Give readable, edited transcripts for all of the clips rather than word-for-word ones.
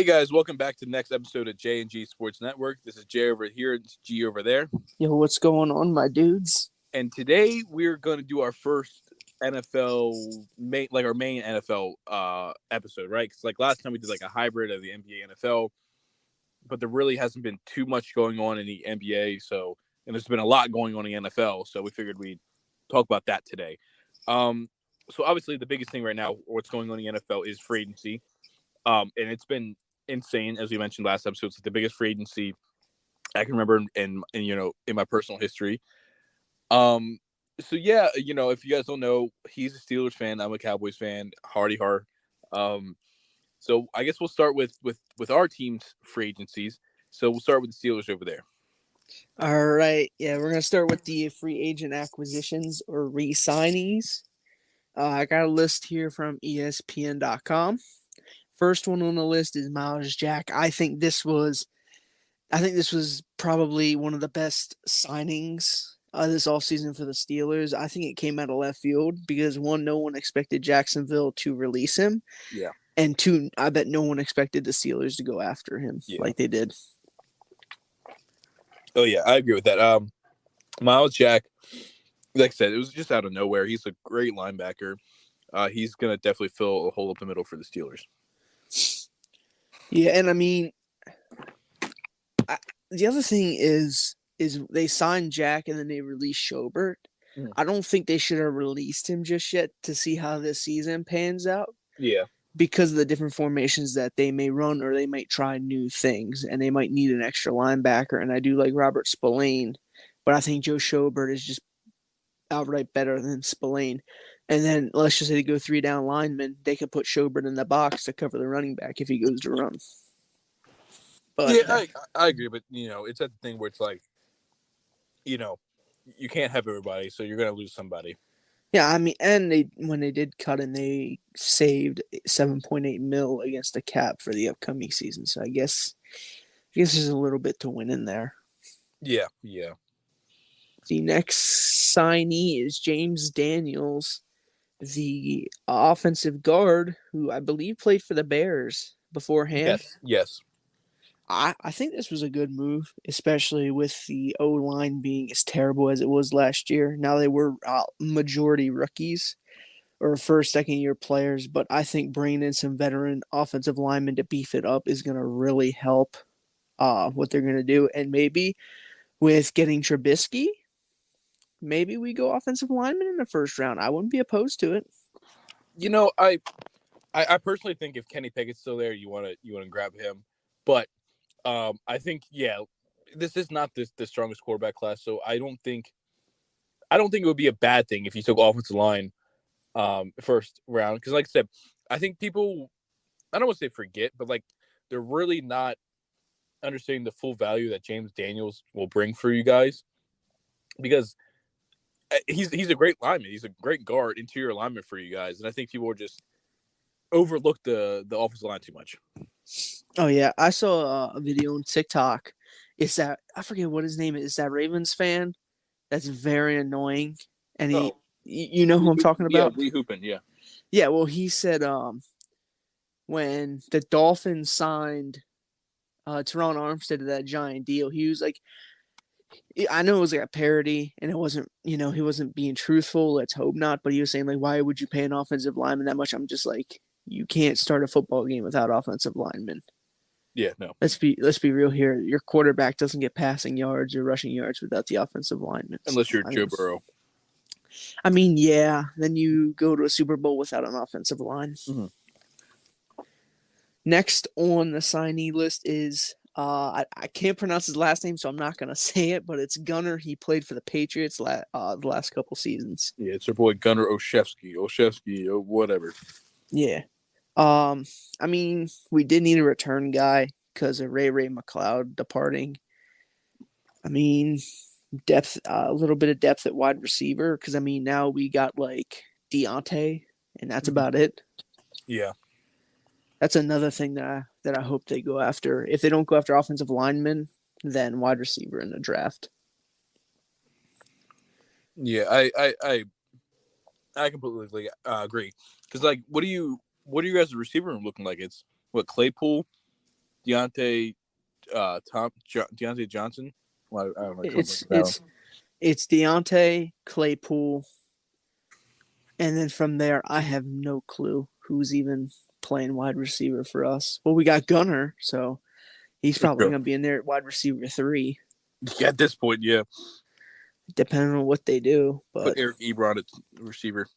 guys, welcome back to the next episode of J&G Sports Network. This is Jay over here, it's G over there. Yo, what's going on, my dudes? And today we're going to do our first NFL, our main NFL episode, right? Because last time we did a hybrid of the NBA NFL, but there really hasn't been too much going on in the NBA. And there's been a lot going on in the NFL, so we figured we'd talk about that today. So obviously the biggest thing right now, what's going on in the NFL, is free agency. And it's been insane, as we mentioned last episode. It's the biggest free agency I can remember in my personal history. If you guys don't know, he's a Steelers fan. I'm a Cowboys fan. Hardy har. So I guess we'll start with our team's free agencies. So we'll start with the Steelers over there. All right. Yeah, we're going to start with the free agent acquisitions or re-signees. I got a list here from ESPN.com. First one on the list is Myles Jack. I think this was probably one of the best signings this offseason for the Steelers. I think it came out of left field because, one, no one expected Jacksonville to release him. Yeah. And two, I bet no one expected the Steelers to go after him like they did. Oh, yeah, I agree with that. Myles Jack, like I said, it was just out of nowhere. He's a great linebacker. He's going to definitely fill a hole up the middle for the Steelers. Yeah, and I mean, the other thing is they signed Jack and then they released Schobert. I don't think they should have released him just yet to see how this season pans out. Yeah. Because of the different formations that they may run, or they might try new things, and they might need an extra linebacker. And I do like Robert Spillane, but I think Joe Schobert is just outright better than Spillane. And then let's just say they go 3 down linemen, they could put Schobert in the box to cover the running back if he goes to run. But, yeah, I agree, but it's that thing where it's you can't have everybody, so you're gonna lose somebody. Yeah, I mean, and when they did cut him, they saved $7.8 million against the cap for the upcoming season. So I guess there's a little bit to win in there. Yeah. The next signee is James Daniels, the offensive guard who I believe played for the Bears beforehand. Yes. I think this was a good move, especially with the O-line being as terrible as it was last year. Now they were majority rookies or first, second-year players, but I think bringing in some veteran offensive linemen to beef it up is going to really help what they're going to do. And maybe with getting Trubisky, maybe we go offensive lineman in the first round. I wouldn't be opposed to it. I personally think if Kenny Pickett's still there, you want to grab him, but I think this is not the strongest quarterback class, so I don't think it would be a bad thing if you took offensive line first round, because like I said, I think people, I don't want to say forget, but they're really not understanding the full value that James Daniels will bring for you guys, because he's a great lineman, he's a great guard, interior lineman for you guys, and I think people will just overlook the offensive line too much. Oh, yeah. I saw a video on TikTok. It's that, I forget what his name is. It's that Ravens fan that's very annoying. And you know who I'm talking about? Yeah, Lee Hoopin, yeah. Yeah, well, he said when the Dolphins signed Teron Armstead to that giant deal, he was like, I know it was like a parody, and it wasn't, he wasn't being truthful. Let's hope not. But he was saying, why would you pay an offensive lineman that much? I'm just like, you can't start a football game without offensive linemen. Yeah, no. Let's be real here. Your quarterback doesn't get passing yards or rushing yards without the offensive linemen. Unless you're Joe Burrow. I mean, yeah. Then you go to a Super Bowl without an offensive line. Mm-hmm. Next on the signee list is I can't pronounce his last name, so I'm not going to say it, but it's Gunner. He played for the Patriots the last couple seasons. Yeah, it's our boy Gunner Olszewski, or whatever. Yeah. I mean, we did need a return guy because of Ray McLeod departing. I mean, depth, a little bit of depth at wide receiver, because I mean, now we got Deontay, and that's about it. Yeah. That's another thing that I hope they go after. If they don't go after offensive linemen, then wide receiver in the draft. Yeah, I completely agree. Because what are you guys' receiver room looking like? It's what, Claypool, Deontay Deontay Johnson. Well, I don't know. It's Deontay, Claypool, and then from there, I have no clue who's even playing wide receiver for us. Well, we got Gunner, so he's probably going to be in there at wide receiver 3. Yeah, at this point, yeah. Depending on what they do. But put Eric Ebron at receiver.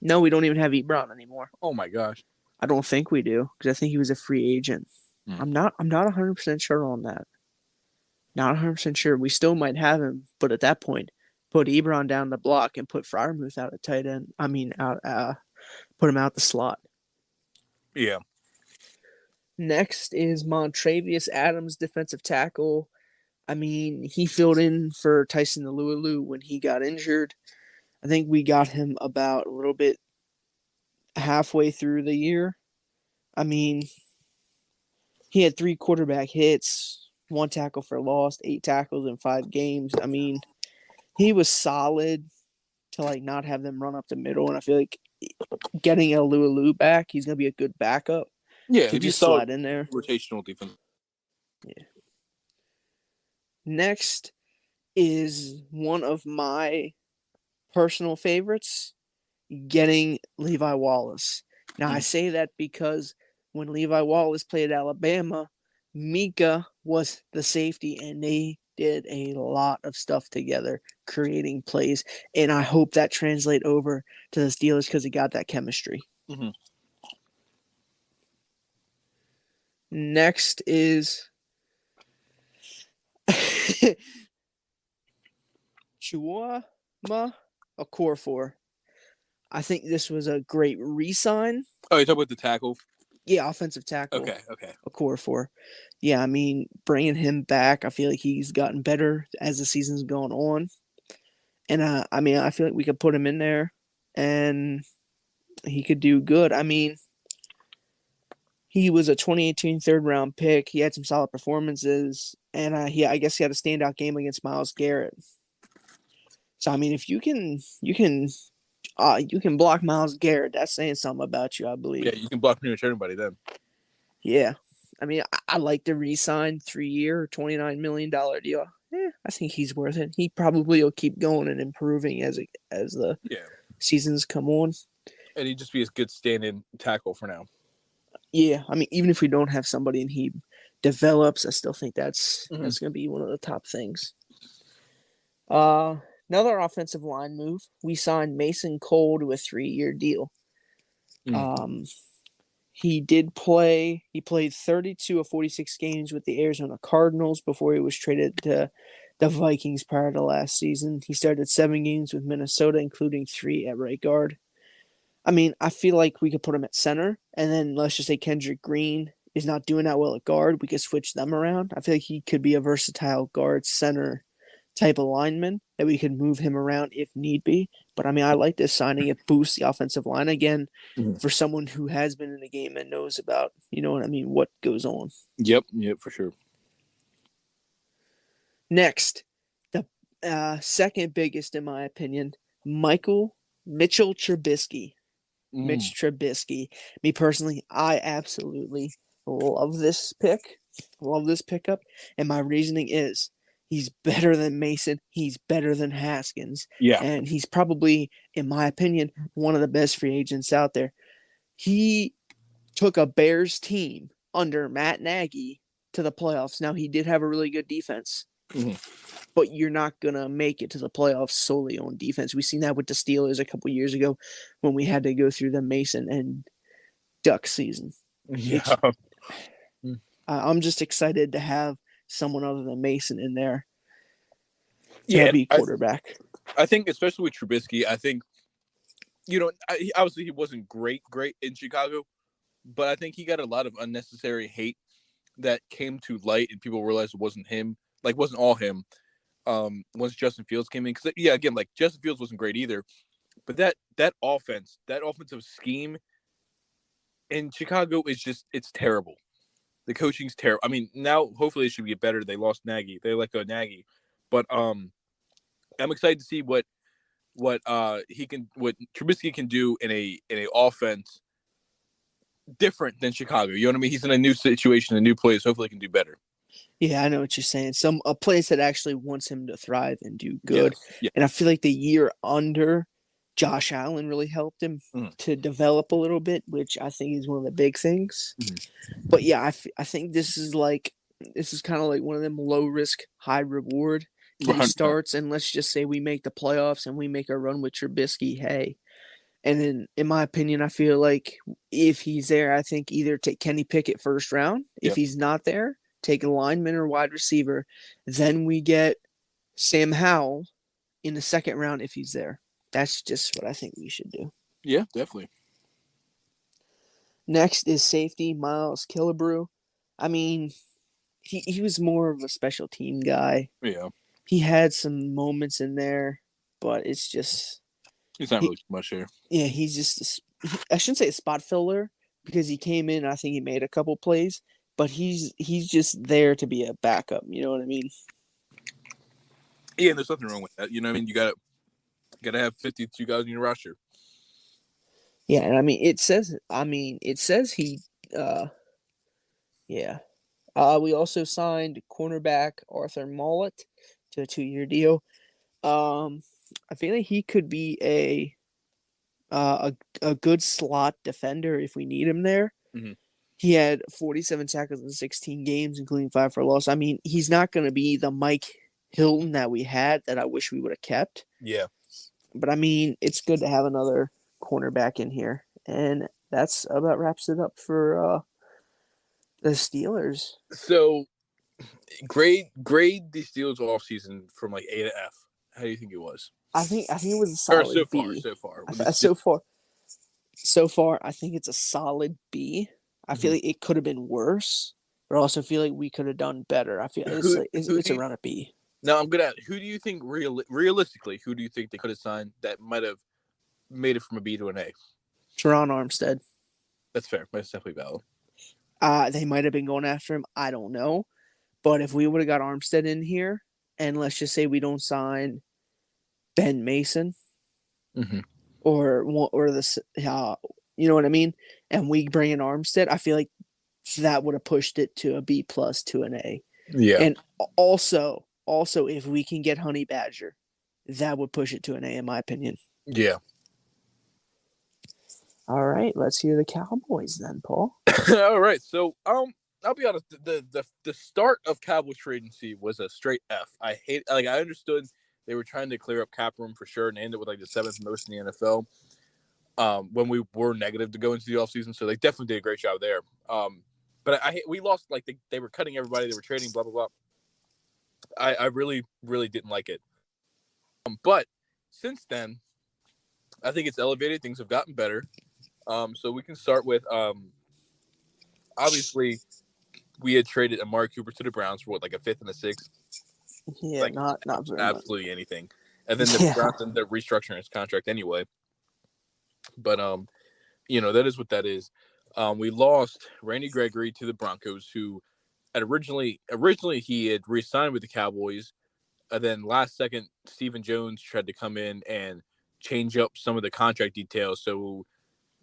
No, we don't even have Ebron anymore. Oh my gosh. I don't think we do because I think he was a free agent. I'm not 100% sure on that. Not 100% sure. We still might have him, but at that point, put Ebron down the block and put Freiermuth out at tight end. Put him out the slot. Yeah. Next is Montravius Adams, defensive tackle. I mean, he filled in for Tyson Alualu when he got injured. I think we got him about a little bit halfway through the year. I mean, he had 3 quarterback hits, 1 tackle for loss, 8 tackles in 5 games. I mean, he was solid to not have them run up the middle, and I feel like getting Alualu back, he's gonna be a good backup. Yeah, he just slide in there. Rotational defense. Yeah. Next is one of my personal favorites, getting Levi Wallace. Now, I say that because when Levi Wallace played at Alabama, Mika was the safety, and they did a lot of stuff together, creating plays. And I hope that translate over to the Steelers because it got that chemistry. Mm-hmm. Next is Chuama Okorafor. I think this was a great re-sign. Oh, you're talking about the tackle? Yeah, offensive tackle. Okay. Okorafor. Yeah, I mean, bringing him back, I feel like he's gotten better as the season's gone on. And, I feel like we could put him in there, and he could do good. I mean, he was a 2018 third-round pick. He had some solid performances, and I guess he had a standout game against Myles Garrett. So, I mean, if you can block Myles Garrett, that's saying something about you, I believe. Yeah, you can block pretty much everybody then. Yeah. I mean, I like the re-sign 3-year, $29 million deal. I think he's worth it. He probably will keep going and improving as the seasons come on. And he'd just be a good stand-in tackle for now. Yeah, I mean, even if we don't have somebody and he develops, I still think that's going to be one of the top things. Another offensive line move. We signed Mason Cole to a 3-year deal. He did play. He played 32 of 46 games with the Arizona Cardinals before he was traded to the Vikings prior to last season. He started 7 games with Minnesota, including 3 at right guard. I mean, I feel like we could put him at center, and then let's just say Kendrick Green is not doing that well at guard. We could switch them around. I feel like he could be a versatile guard center type of lineman that we could move him around if need be. But, I mean, I like this signing. It boosts the offensive line again for someone who has been in the game and knows about, what goes on. Yep, for sure. Next, the second biggest, in my opinion, Mitchell Trubisky. Mitch Trubisky. Me personally, I absolutely love this pick. Love this pickup. And my reasoning is he's better than Mason. He's better than Haskins. Yeah. And he's probably, in my opinion, one of the best free agents out there. He took a Bears team under Matt Nagy to the playoffs. Now, he did have a really good defense. But you're not going to make it to the playoffs solely on defense. We've seen that with the Steelers a couple years ago when we had to go through the Mason and Duck season. Yeah. I'm just excited to have someone other than Mason in there to be quarterback. I think, especially with Trubisky, I think, obviously he wasn't great in Chicago, but I think he got a lot of unnecessary hate that came to light and people realized it wasn't him. Like, wasn't all him. Once Justin Fields came in, because Justin Fields wasn't great either. But that offensive scheme in Chicago is it's terrible. The coaching's terrible. I mean, now hopefully it should get better. They lost Nagy. They let go Nagy, but I'm excited to see what Trubisky can do in a offense different than Chicago. You know what I mean? He's in a new situation, a new place. Hopefully, he can do better. Yeah, I know what you're saying. A place that actually wants him to thrive and do good. Yes. Yeah. And I feel like the year under Josh Allen really helped him to develop a little bit, which I think is one of the big things. But yeah, I think this is kind of like one of them low risk, high reward. He starts, and let's just say we make the playoffs and we make a run with Trubisky. Hey, and then in my opinion, I feel like if he's there, I think either take Kenny Pickett first round. If he's not there, take a lineman or wide receiver. Then we get Sam Howell in the second round if he's there. That's just what I think we should do. Yeah, definitely. Next is safety, Miles Killebrew. I mean, he was more of a special team guy. Yeah. He had some moments in there, but it's just... He's not really much here. Yeah, he's just... I shouldn't say a spot filler because he came in, I think he made a couple plays, but he's just there to be a backup. You know what I mean? Yeah, and there's nothing wrong with that. You know what I mean? You gotta have 52 guys in your roster. Yeah, and I mean it says he yeah. We also signed cornerback Arthur Mullet to a 2-year deal. I feel like he could be a good slot defender if we need him there. Mm-hmm. He had 47 tackles in 16 games, including 5 for loss. I mean, he's not going to be the Mike Hilton that we had that I wish we would have kept. Yeah. But, I mean, it's good to have another cornerback in here. And that's about wraps it up for the Steelers. So, grade the Steelers offseason from like A to F. How do you think it was? I think it was a solid B. So far, I think it's a solid B. I feel like it could have been worse, but I also feel like we could have done better. I feel it's around a B. Now I'm gonna. Who do you think realistically? Who do you think they could have signed that might have made it from a B to an A? Teron Armstead. That's fair. That's definitely valid. They might have been going after him. I don't know, but if we would have got Armstead in here, and let's just say we don't sign Ben Mason, or the you know what I mean, and we bring in Armstead, I feel like that would have pushed it to a B+ to an A. Yeah, and also if we can get Honey Badger, that would push it to an A in my opinion. Yeah. All right, let's hear the Cowboys then, Paul. All right, so I'll be honest. The start of Cowboys free agency was a straight F. I understood they were trying to clear up cap room for sure and end it with like the 7th most in the NFL. When we were negative to go into the offseason, so they definitely did a great job there. But we lost, like they were cutting everybody, they were trading, blah blah blah. I really really didn't like it. But since then, I think it's elevated. Things have gotten better. So we can start with obviously we had traded Amari Cooper to the Browns for like a 5th and a 6th. Yeah, like, not very absolutely much. Anything. And then the Browns ended up restructuring his contract anyway. But that is what that is. We lost Randy Gregory to the Broncos, who originally he had re-signed with the Cowboys, and then last second Stephen Jones tried to come in and change up some of the contract details. So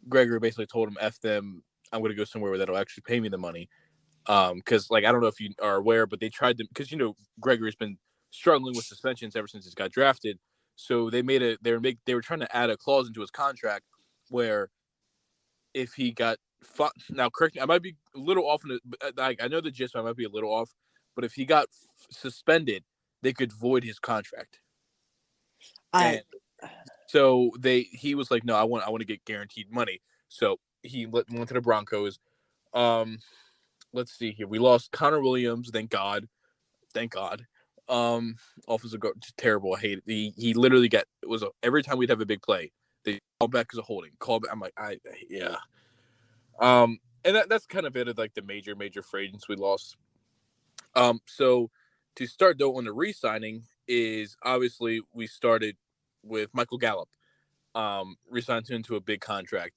Gregory basically told him, "F them, I'm going to go somewhere where that'll actually pay me the money." Because I don't know if you are aware, but they tried to, because Gregory's been struggling with suspensions ever since he got drafted. So they were trying to add a clause into his contract where if he got now, correct me, I might be a little off. I know the gist, but I might be a little off. But if he got suspended, they could void his contract. So he was like, "No, I want to get guaranteed money." So he went to the Broncos. Let's see here. We lost Connor Williams. Thank God. Offensive guard, just terrible. I hate it. He literally every time we'd have a big play, they call back as a holding. Call back. I'm like, yeah. And that's kind of it of like the major free agents we lost. So to start though on the re-signing is obviously we started with Michael Gallup. Re-signed him to a big contract,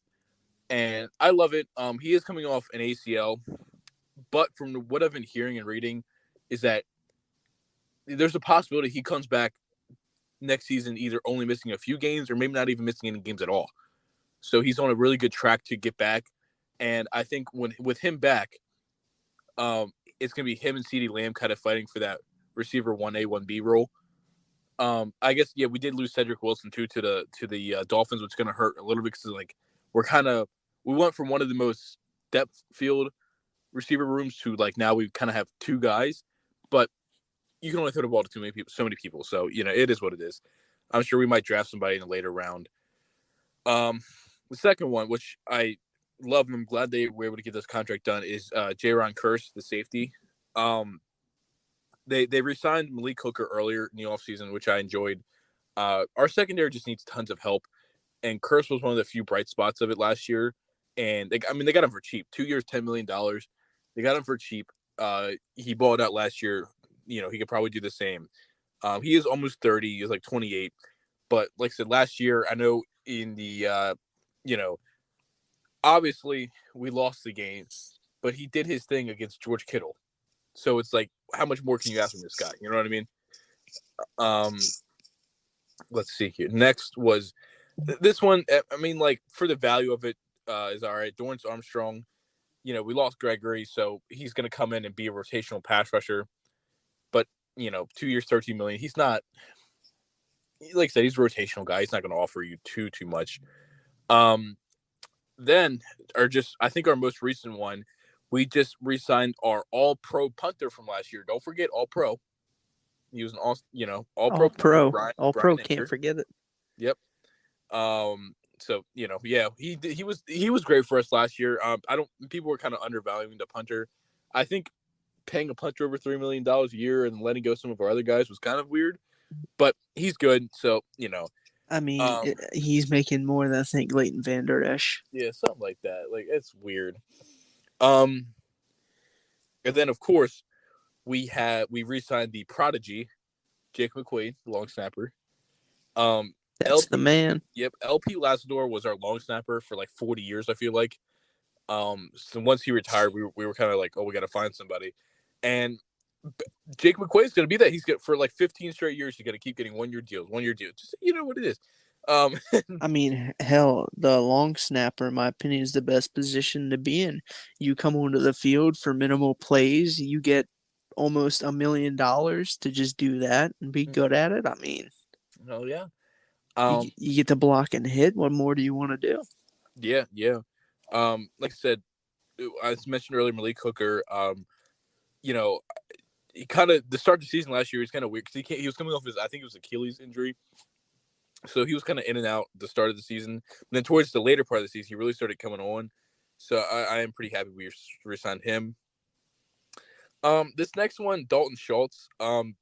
and I love it. He is coming off an ACL, but from what I've been hearing and reading, is that there's a possibility he comes back next season either only missing a few games or maybe not even missing any games at all. So he's on a really good track to get back. And I think with him back, it's going to be him and CeeDee Lamb kind of fighting for that receiver 1A, 1B role. I guess, we did lose Cedric Wilson too to the Dolphins, which is going to hurt a little bit because like we went from one of the most depth field receiver rooms to like now we kind of have two guys, but you can only throw the ball to so many people. So it is what it is. I'm sure we might draft somebody in a later round. The second one, which I love and I'm glad they were able to get this contract done, is Jaron Kearse, the safety. They re-signed Malik Hooker earlier in the offseason, which I enjoyed. Our secondary just needs tons of help, and Kearse was one of the few bright spots of it last year. And they got him for cheap. 2 years, $10 million. They got him for cheap. He balled out last year. He could probably do the same. He is almost 30. He was like 28. But like I said, last year, I know in the, obviously we lost the game, but he did his thing against George Kittle. So it's like, how much more can you ask from this guy? You know what I mean? Let's see here. Next was this one. I mean, like for the value of it is all right. Dorrance Armstrong, we lost Gregory, so he's going to come in and be a rotational pass rusher. But 2 years, $13 million. He's not, like I said, he's a rotational guy. He's not going to offer you too much. Then, I think our most recent one, we just re-signed our all-pro punter from last year. Don't forget all-pro. He was an all-pro. All-pro. Can't forget it. Yep. So he was great for us last year. People were kind of undervaluing the punter. I think paying a punter over $3 million a year and letting go some of our other guys was kind of weird, but he's good. So I mean, he's making more than I think Leighton Vander Esch. Yeah, something like that. Like it's weird. And then of course we re-signed the prodigy, Jake McQuaid, the long snapper. That's the man. Yep, LP Lazador was our long snapper for like 40 years. I feel like. So once he retired, we were kind of like, oh, we got to find somebody, and Jake McQuaid's going to be that. He's got for like 15 straight years. You got to keep getting 1 year deals. Just what it is. I mean, hell, the long snapper, in my opinion, is the best position to be in. You come onto the field for minimal plays, you get almost $1 million to just do that and be good at it. I mean, oh yeah, you get to block and hit. What more do you want to do? Yeah. Like I said, I mentioned earlier, Malik Hooker. He kind of the start of the season last year was kind of weird because he was coming off I think it was Achilles injury. So he was kind of in and out the start of the season. And then towards the later part of the season, he really started coming on. So I am pretty happy we re-signed him. This next one, Dalton Schultz. I'm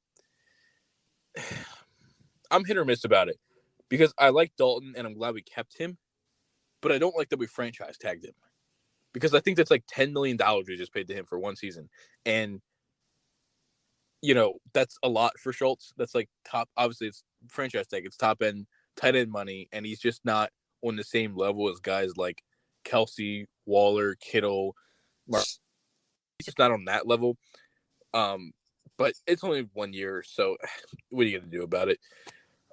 hit or miss about it because I like Dalton and I'm glad we kept him, but I don't like that we franchise tagged him because I think that's like $10 million we just paid to him for one season. And, that's a lot for Schultz. That's like top, obviously it's franchise tag. It's top end, tight end money. And he's just not on the same level as guys like Kelsey, Waller, Kittle. He's just not on that level. But it's only 1 year. So what are you going to do about it?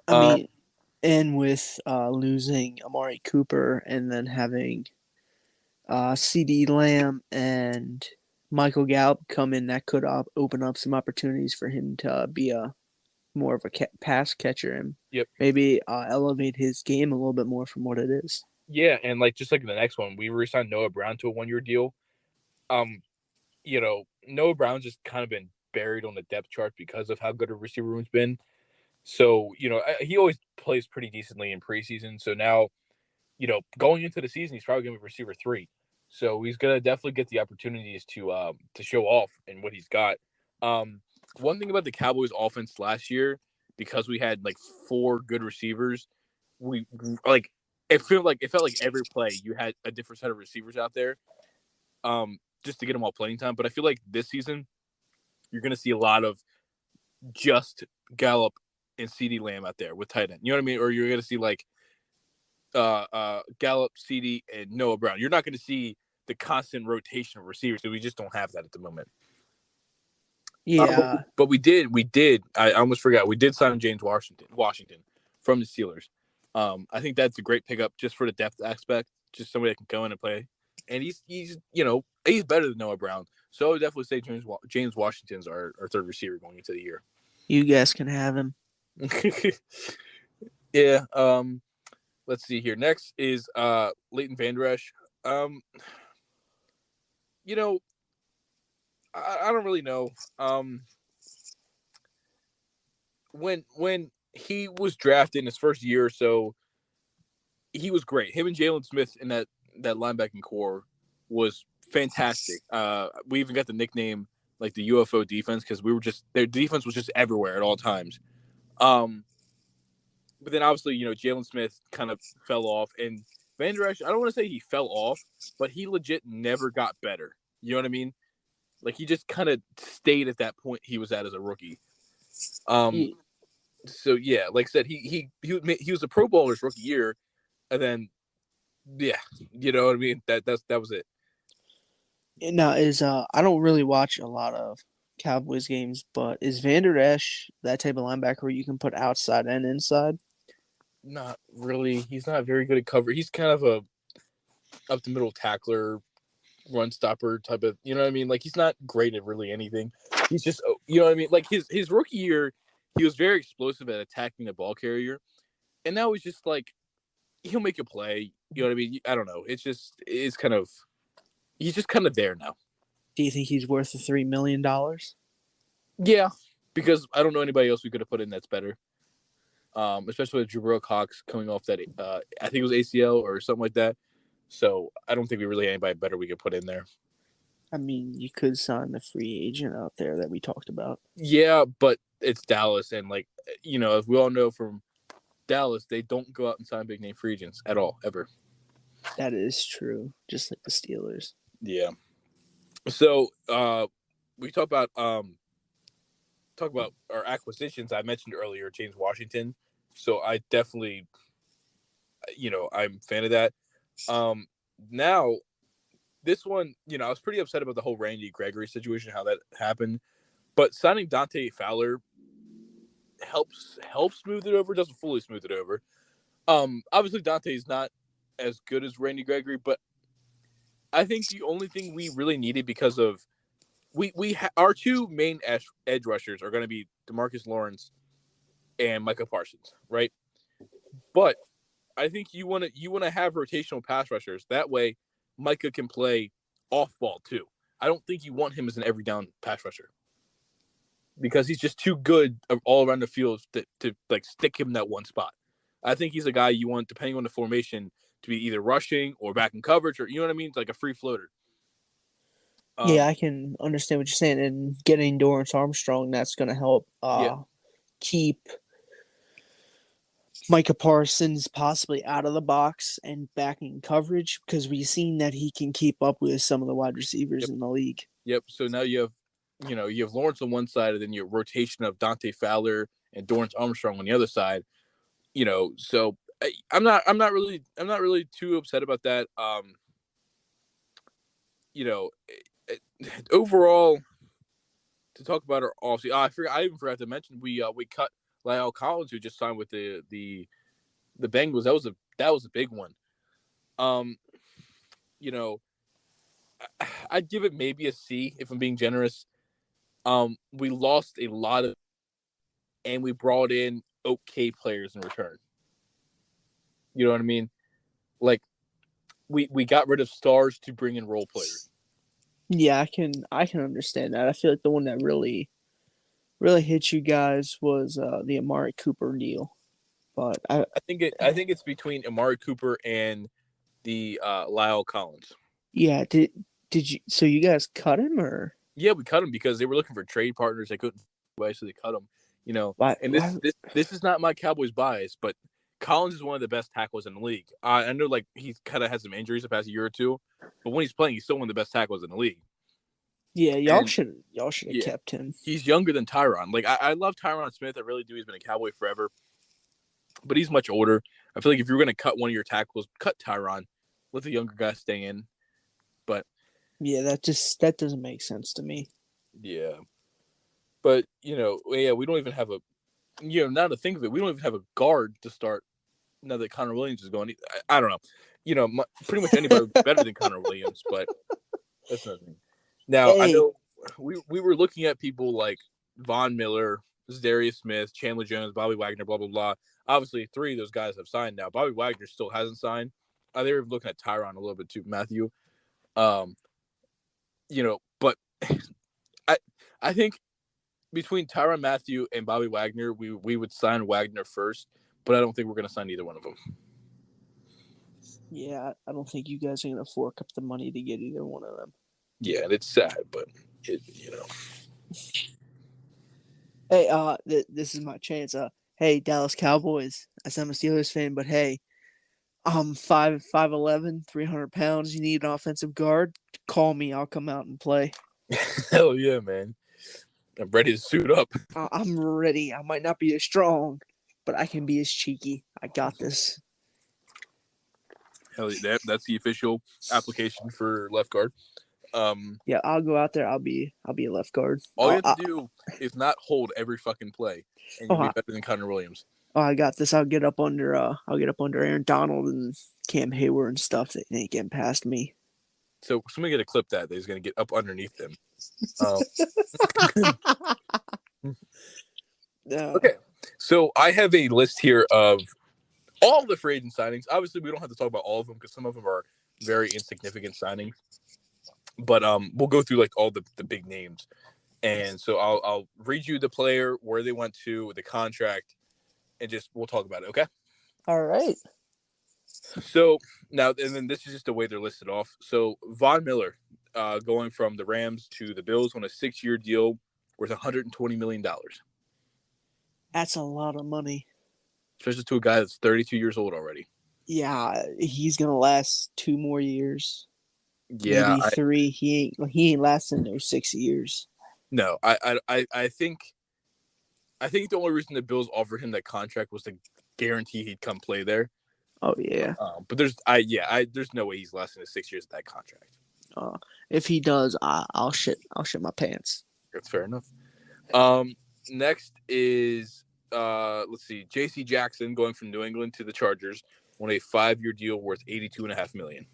I mean, and with losing Amari Cooper and then having CeeDee Lamb and Michael Gallup come in, that could open up some opportunities for him to be more of a pass catcher and maybe elevate his game a little bit more from what it is. Yeah, and just like the next one, we re-signed Noah Brown to a 1 year deal. Noah Brown's just kind of been buried on the depth chart because of how good a receiver room's been. So, he always plays pretty decently in preseason. So now, going into the season, he's probably going to be receiver 3. So he's going to definitely get the opportunities to show off in what he's got. One thing about the Cowboys offense last year, because we had 4 good receivers, it felt like every play you had a different set of receivers out there, just to get them all playing time. But I feel like this season you're going to see a lot of just Gallup and CeeDee Lamb out there with tight end. You know what I mean? Or you're going to see Gallup, CeeDee, and Noah Brown. You're not going to see the constant rotation of receivers, so we just don't have that at the moment. Yeah, but we did. I almost forgot. We did sign James Washington from the Steelers. I think that's a great pickup just for the depth aspect. Just somebody that can go in and play. and he's he's better than Noah Brown. So I would definitely say James Washington's our third receiver going into the year. You guys can have him. Yeah. Let's see here. Next is Leighton Vander Esch. You know, I don't really know. When he was drafted in his first year or so, he was great. Him and Jalen Smith in that linebacking core was fantastic. We even got the nickname like the UFO defense because their defense was just everywhere at all times. But then obviously, Jalen Smith kind of fell off, and Vander Esch, I don't want to say he fell off, but he legit never got better. You know what I mean? Like he just kind of stayed at that point he was at as a rookie. So yeah, like I said, he was a Pro Bowler his rookie year, and then yeah, you know what I mean. That was it. Now I don't really watch a lot of Cowboys games, but is Vander Esch that type of linebacker where you can put outside and inside? Not really. He's not very good at cover. He's kind of a up the middle tackler, run stopper type of. You know what I mean? Like he's not great at really anything. He's just you know what I mean. Like his rookie year, he was very explosive at attacking the ball carrier, and now he's just like he'll make a play. You know what I mean? I don't know. It's kind of he's just kind of there now. Do you think he's worth the $3 million? Yeah, because I don't know anybody else we could have put in that's better. Especially with Jabril Cox coming off that, I think it was ACL or something like that. So I don't think we really had anybody better we could put in there. I mean, you could sign the free agent out there that we talked about. Yeah, but it's Dallas, and as we all know from Dallas, they don't go out and sign big name free agents at all, ever. That is true, just like the Steelers. Yeah. So we talk about our acquisitions. I mentioned earlier James Washington. So I definitely, I'm a fan of that. Now, this one, I was pretty upset about the whole Randy Gregory situation, how that happened. But signing Dante Fowler helps smooth it over, doesn't fully smooth it over. Obviously, Dante is not as good as Randy Gregory, but I think the only thing we really needed because of our two main edge rushers are going to be DeMarcus Lawrence and Micah Parsons, right? But I think you want to have rotational pass rushers. That way, Micah can play off ball too. I don't think you want him as an every down pass rusher because he's just too good all around the field to like stick him in that one spot. I think he's a guy you want, depending on the formation, to be either rushing or back in coverage, or you know what I mean, it's like a free floater. Yeah, I can understand what you're saying. And getting Dorrance Armstrong, that's going to help keep Micah Parsons possibly out of the box and back in coverage because we've seen that he can keep up with some of the wide receivers in the league. Yep. So now you have Lawrence on one side, and then your rotation of Dante Fowler and Dorrance Armstrong on the other side. So I'm not really too upset about that. Overall, to talk about our offseason, I even forgot to mention we cut Lyle Collins, who just signed with the Bengals. That was a big one. I'd give it maybe a C if I'm being generous. We lost a lot of, and we brought in okay players in return. You know what I mean? Like we got rid of stars to bring in role players. Yeah, I can understand that. I feel like the one that really hit you guys was the Amari Cooper deal. But I think it's between Amari Cooper and the Lyle Collins. Yeah, did you? So you guys cut him, or? Yeah, we cut him because they were looking for trade partners. They couldn't, so they cut him. This is not my Cowboys bias, but Collins is one of the best tackles in the league. I know, like, he kind of had some injuries the past year or two, but when he's playing, he's still one of the best tackles in the league. Yeah, y'all should have kept him. He's younger than Tyron. Like, I love Tyron Smith. I really do. He's been a Cowboy forever, but he's much older. I feel like if you're going to cut one of your tackles, cut Tyron. Let the younger guy stay in. But yeah, that doesn't make sense to me. Yeah, but we don't even have a. Now to think of it, we don't even have a guard to start now that Connor Williams is going. I don't know. pretty much anybody would be better than Connor Williams, but that's nothing. Now, I Hey, know we were looking at people like Von Miller, Darius Smith, Chandler Jones, Bobby Wagner, blah, blah, blah. Obviously, 3 of those guys have signed now. Bobby Wagner still hasn't signed. They were looking at Tyron a little bit too, Matthew. But I think between Tyron Matthew and Bobby Wagner, we would sign Wagner first, but I don't think we're going to sign either one of them. yeah, I don't think you guys are going to fork up the money to get either one of them. Yeah, and it's sad, but Hey, this is my chance. Hey, Dallas Cowboys. I said I'm a Steelers fan, but hey, I'm 5'11", 300 pounds. You need an offensive guard? Call me. I'll come out and play. Hell yeah, man. I'm ready to suit up. I'm ready. I might not be as strong, but I can be as cheeky. I got this. Hell yeah, that's the official application for left guard. Yeah, I'll go out there. I'll be a left guard. All you have to do is not hold every fucking play, and you'll be better than Connor Williams. Oh, I got this. I'll get up under Aaron Donald and Cam Hayward and stuff. They ain't getting past me. So somebody get a clip that he's going to get up underneath them. Okay, so I have a list here of all the free agent signings. Obviously, we don't have to talk about all of them because some of them are very insignificant signings. But we'll go through like all the big names, and so I'll read you the player, where they went to, the contract, and we'll talk about it. Okay. All right. So now, and then this is just the way they're listed off. So Von Miller, going from the Rams to the Bills on a 6-year deal worth $120 million. That's a lot of money, especially to a guy that's 32 years old already. Yeah, he's gonna last 2 more years. Yeah, maybe 3. He ain't lasting no 6 years. No, I think the only reason the Bills offered him that contract was to guarantee he'd come play there. Oh yeah. But there's no way he's lasting 6 years of that contract. If he does, I'll shit my pants. That's fair enough. Next is let's see, J.C. Jackson going from New England to the Chargers on a 5-year deal worth $82.5 million.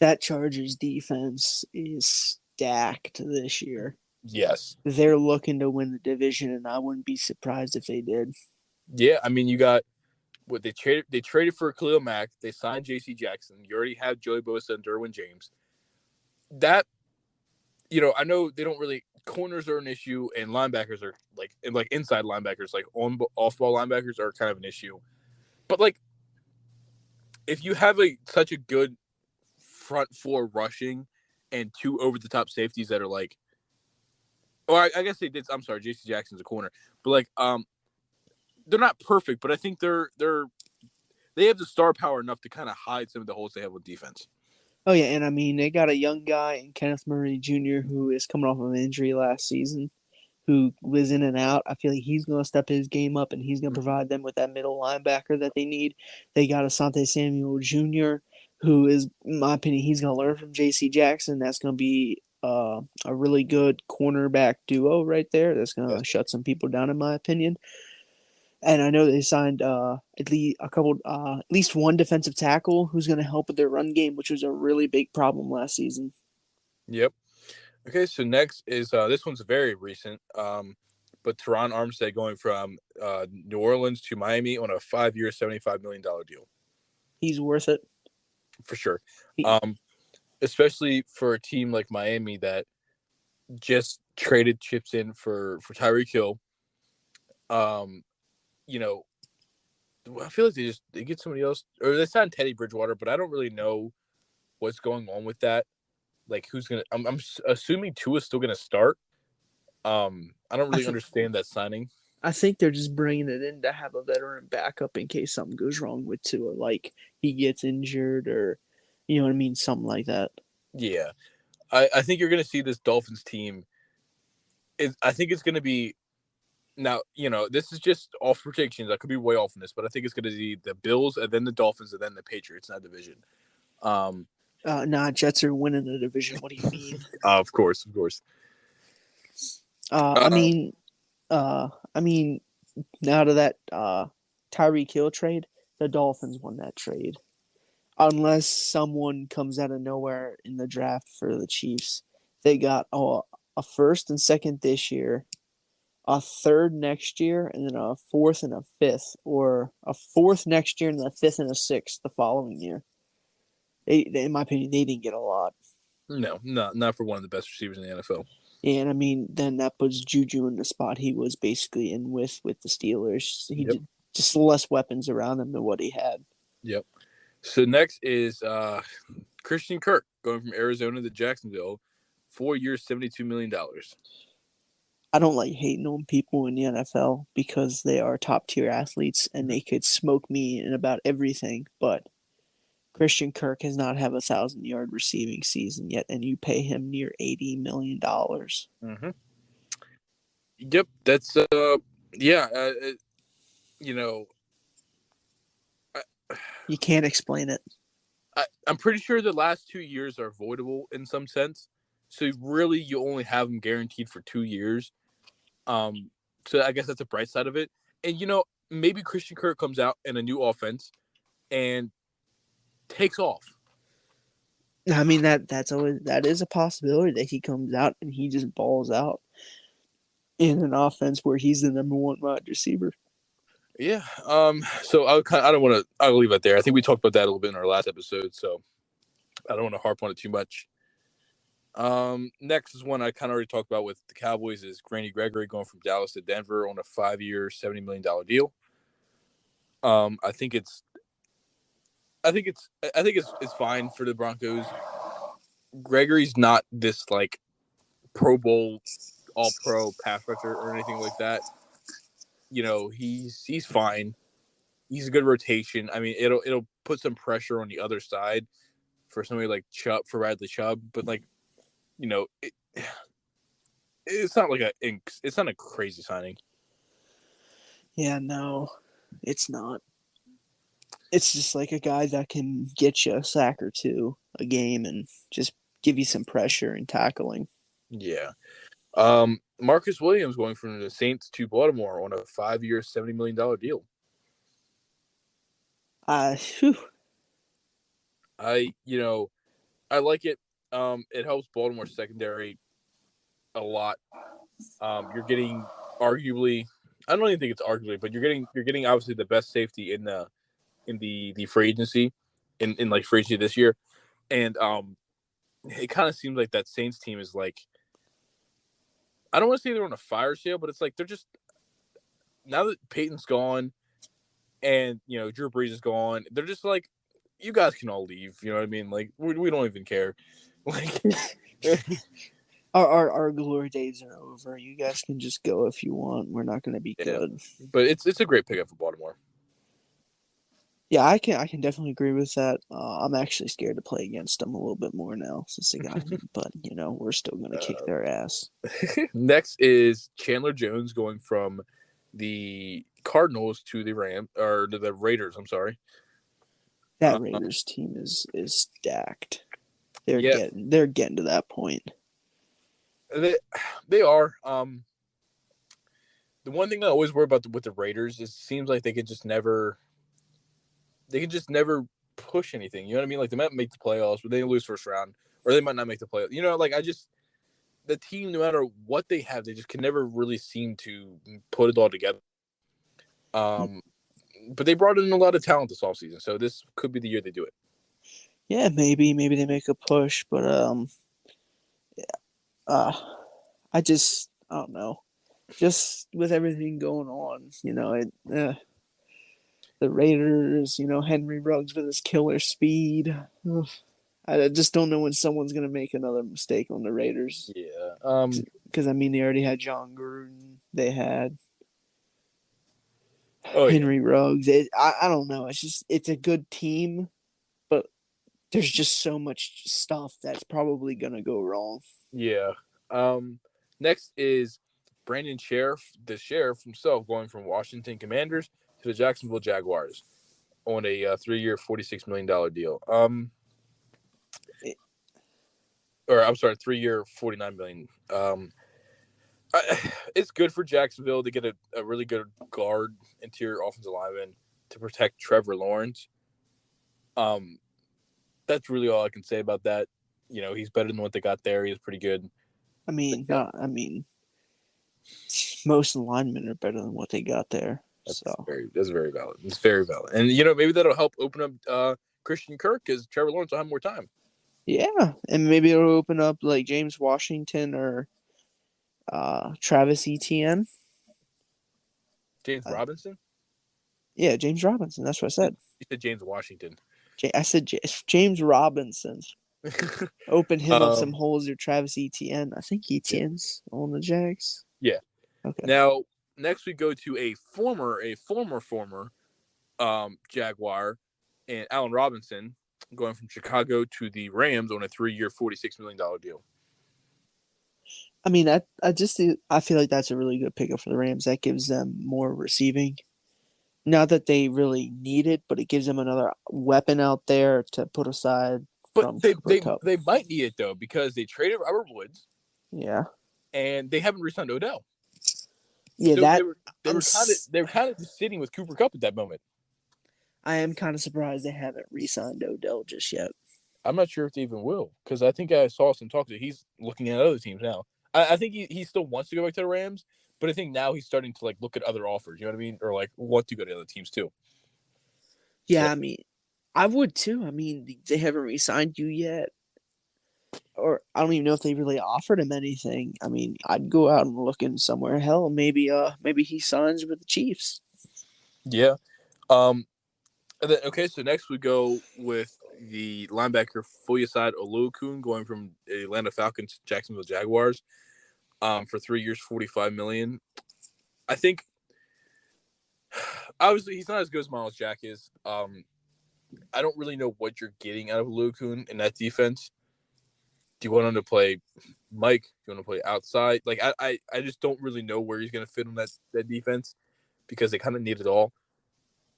That Chargers defense is stacked this year. Yes. They're looking to win the division, and I wouldn't be surprised if they did. Yeah, I mean, you got what they traded for Khalil Mack. They signed J.C. Jackson. You already have Joey Bosa and Derwin James. That, I know they don't really – corners are an issue, and linebackers are like inside linebackers, like off-ball linebackers are kind of an issue. But, like, if you have such a good – front 4 rushing and 2 over-the-top safeties that are like, I guess they did. I'm sorry, J.C. Jackson's a corner, but like, they're not perfect, but I think they have the star power enough to kind of hide some of the holes they have with defense. Oh yeah, and I mean they got a young guy in Kenneth Murray Jr. who is coming off of an injury last season, who was in and out. I feel like he's going to step his game up and he's going to provide them with that middle linebacker that they need. They got Asante Samuel Jr., who is, in my opinion, he's going to learn from J.C. Jackson. That's going to be a really good cornerback duo right there. That's going to shut some people down, in my opinion. And I know they signed at least one defensive tackle who's going to help with their run game, which was a really big problem last season. Yep. Okay, so next is this one's very recent, but Teron Armstead going from New Orleans to Miami on a 5-year, $75 million deal. He's worth it. For sure. Especially for a team like Miami that just traded chips in for Tyreek Hill. I feel like they get somebody else, or they signed Teddy Bridgewater, but I don't really know what's going on with that. Like, who's gonna? I'm assuming Tua's still gonna start. I don't really understand that signing. I think they're just bringing it in to have a veteran backup in case something goes wrong with Tua, like he gets injured or, you know what I mean, something like that. Yeah, I think you're gonna see this Dolphins team. I think it's gonna be. Now, this is just off predictions. I could be way off on this, but I think it's going to be the Bills and then the Dolphins and then the Patriots in that division. Jets are winning the division. What do you mean? Of course. I mean, out of that Tyreek Hill trade, the Dolphins won that trade. unless someone comes out of nowhere in the draft for the Chiefs. They got a first and second this year, a third next year, and then a fourth and a fifth, or a fourth next year and then a fifth and a sixth the following year. They in my opinion, they didn't get a lot. No, not for one of the best receivers in the NFL. And I mean, then that puts Juju in the spot he was basically in with the Steelers. He did just less weapons around him than what he had. Yep. So next is Christian Kirk going from Arizona to Jacksonville, 4 years, $72 million. I don't like hating on people in the NFL because they are top tier athletes and they could smoke me in about everything. But Christian Kirk has not had a 1,000-yard receiving season yet, and you pay him near $80 million. Mm-hmm. Yep, that's you know, you can't explain it. I'm pretty sure the last 2 years are avoidable in some sense. So really, you only have him guaranteed for 2 years. So I guess that's the bright side of it. And maybe Christian Kirk comes out in a new offense and takes off. I mean that is a possibility that he comes out and he just balls out in an offense where he's the number one wide receiver. Yeah. So I'll leave it there. I think we talked about that a little bit in our last episode, so I don't want to harp on it too much. Next is one I kind of already talked about with the Cowboys is Gregory going from Dallas to Denver on a 5-year, $70 million deal. I think it's fine for the Broncos. Gregory's not this like Pro Bowl, All Pro pass rusher or anything like that. He's fine. He's a good rotation. I mean, it'll put some pressure on the other side for somebody like Bradley Chubb, but like, it's not like it's not a crazy signing. Yeah, no, it's not. It's just like a guy that can get you a sack or two a game and just give you some pressure and tackling. Yeah. Marcus Williams going from the Saints to Baltimore on a 5-year, $70 million deal. I like it. It helps Baltimore secondary a lot. You're getting arguably, I don't even think it's arguably, but you're getting obviously the best safety in the free agency in like free agency this year. And it kind of seems like that Saints team is like, I don't want to say they're on a fire sale, but it's like they're just, now that Peyton's gone and Drew Brees is gone, they're just like, you guys can all leave. You know what I mean? Like we don't even care. Like our glory days are over. You guys can just go if you want. We're not going to be good. But it's a great pickup for Baltimore. Yeah, I can definitely agree with that. I'm actually scared to play against them a little bit more now since they got me, but we're still going to kick their ass. Next is Chandler Jones going from the Cardinals to the Raiders. I'm sorry. That Raiders team is stacked. They're getting to that point. They are. The one thing I always worry about with the Raiders is it seems like they could just never push anything. You know what I mean? Like they might make the playoffs, but they lose first round, or they might not make the playoffs. The team, no matter what they have, they just can never really seem to put it all together. But they brought in a lot of talent this offseason, so this could be the year they do it. Yeah, maybe they make a push, but I don't know. Just with everything going on, the Raiders, Henry Ruggs with his killer speed. I just don't know when someone's going to make another mistake on the Raiders. Yeah. Because, they already had John Gruden. They had Henry Ruggs. I don't know. It's a good team, but there's just so much stuff that's probably going to go wrong. Yeah. Next is Brandon Sheriff, the Sheriff himself, going from Washington Commanders to the Jacksonville Jaguars on a 3-year, $46 million deal. 3-year, $49 million. It's good for Jacksonville to get a really good guard, interior offensive lineman to protect Trevor Lawrence. that's really all I can say about that. He's better than what they got there. He is pretty good. Most linemen are better than what they got there. That's So very valid. It's very valid. And, maybe that'll help open up Christian Kirk because Trevor Lawrence will have more time. Yeah, and maybe it'll open up like James Washington or Travis Etienne. James Robinson? Yeah, James Robinson. That's what I said. You said James Washington. I said James Robinson. Open him up some holes or Travis Etienne. I think Etienne's on the Jags. Yeah. Okay. Now, next we go to a former Jaguar, and Allen Robinson, going from Chicago to the Rams on a 3-year, $46 million deal. I mean, I feel like that's a really good pickup for the Rams. That gives them more receiving. Not that they really need it, but it gives them another weapon out there to put aside. But they might need it though because they traded Robert Woods. Yeah. And they haven't re-signed Odell. Yeah, so they were kind of just sitting with Cooper Kupp at that moment. I am kind of surprised they haven't re-signed Odell just yet. I'm not sure if they even will because I think I saw some talk that he's looking at other teams now. I think he still wants to go back to the Rams, but I think now he's starting to look at other offers. You know what I mean? Or want to go to other teams too. Yeah, so. I mean, I would too. I mean, they haven't re-signed you yet. Or I don't even know if they really offered him anything. I mean, I'd go out and look in somewhere. Hell, maybe he signs with the Chiefs. Yeah. Okay, so next we go with the linebacker Foyesade Oluokun going from Atlanta Falcons to Jacksonville Jaguars for 3 years, $45 million. I think obviously he's not as good as Miles Jack is. I don't really know what you're getting out of Oluokun in that defense. Do you want him to play Mike? Do you want to play outside? I just don't really know where he's going to fit on that defense because they kind of need it all.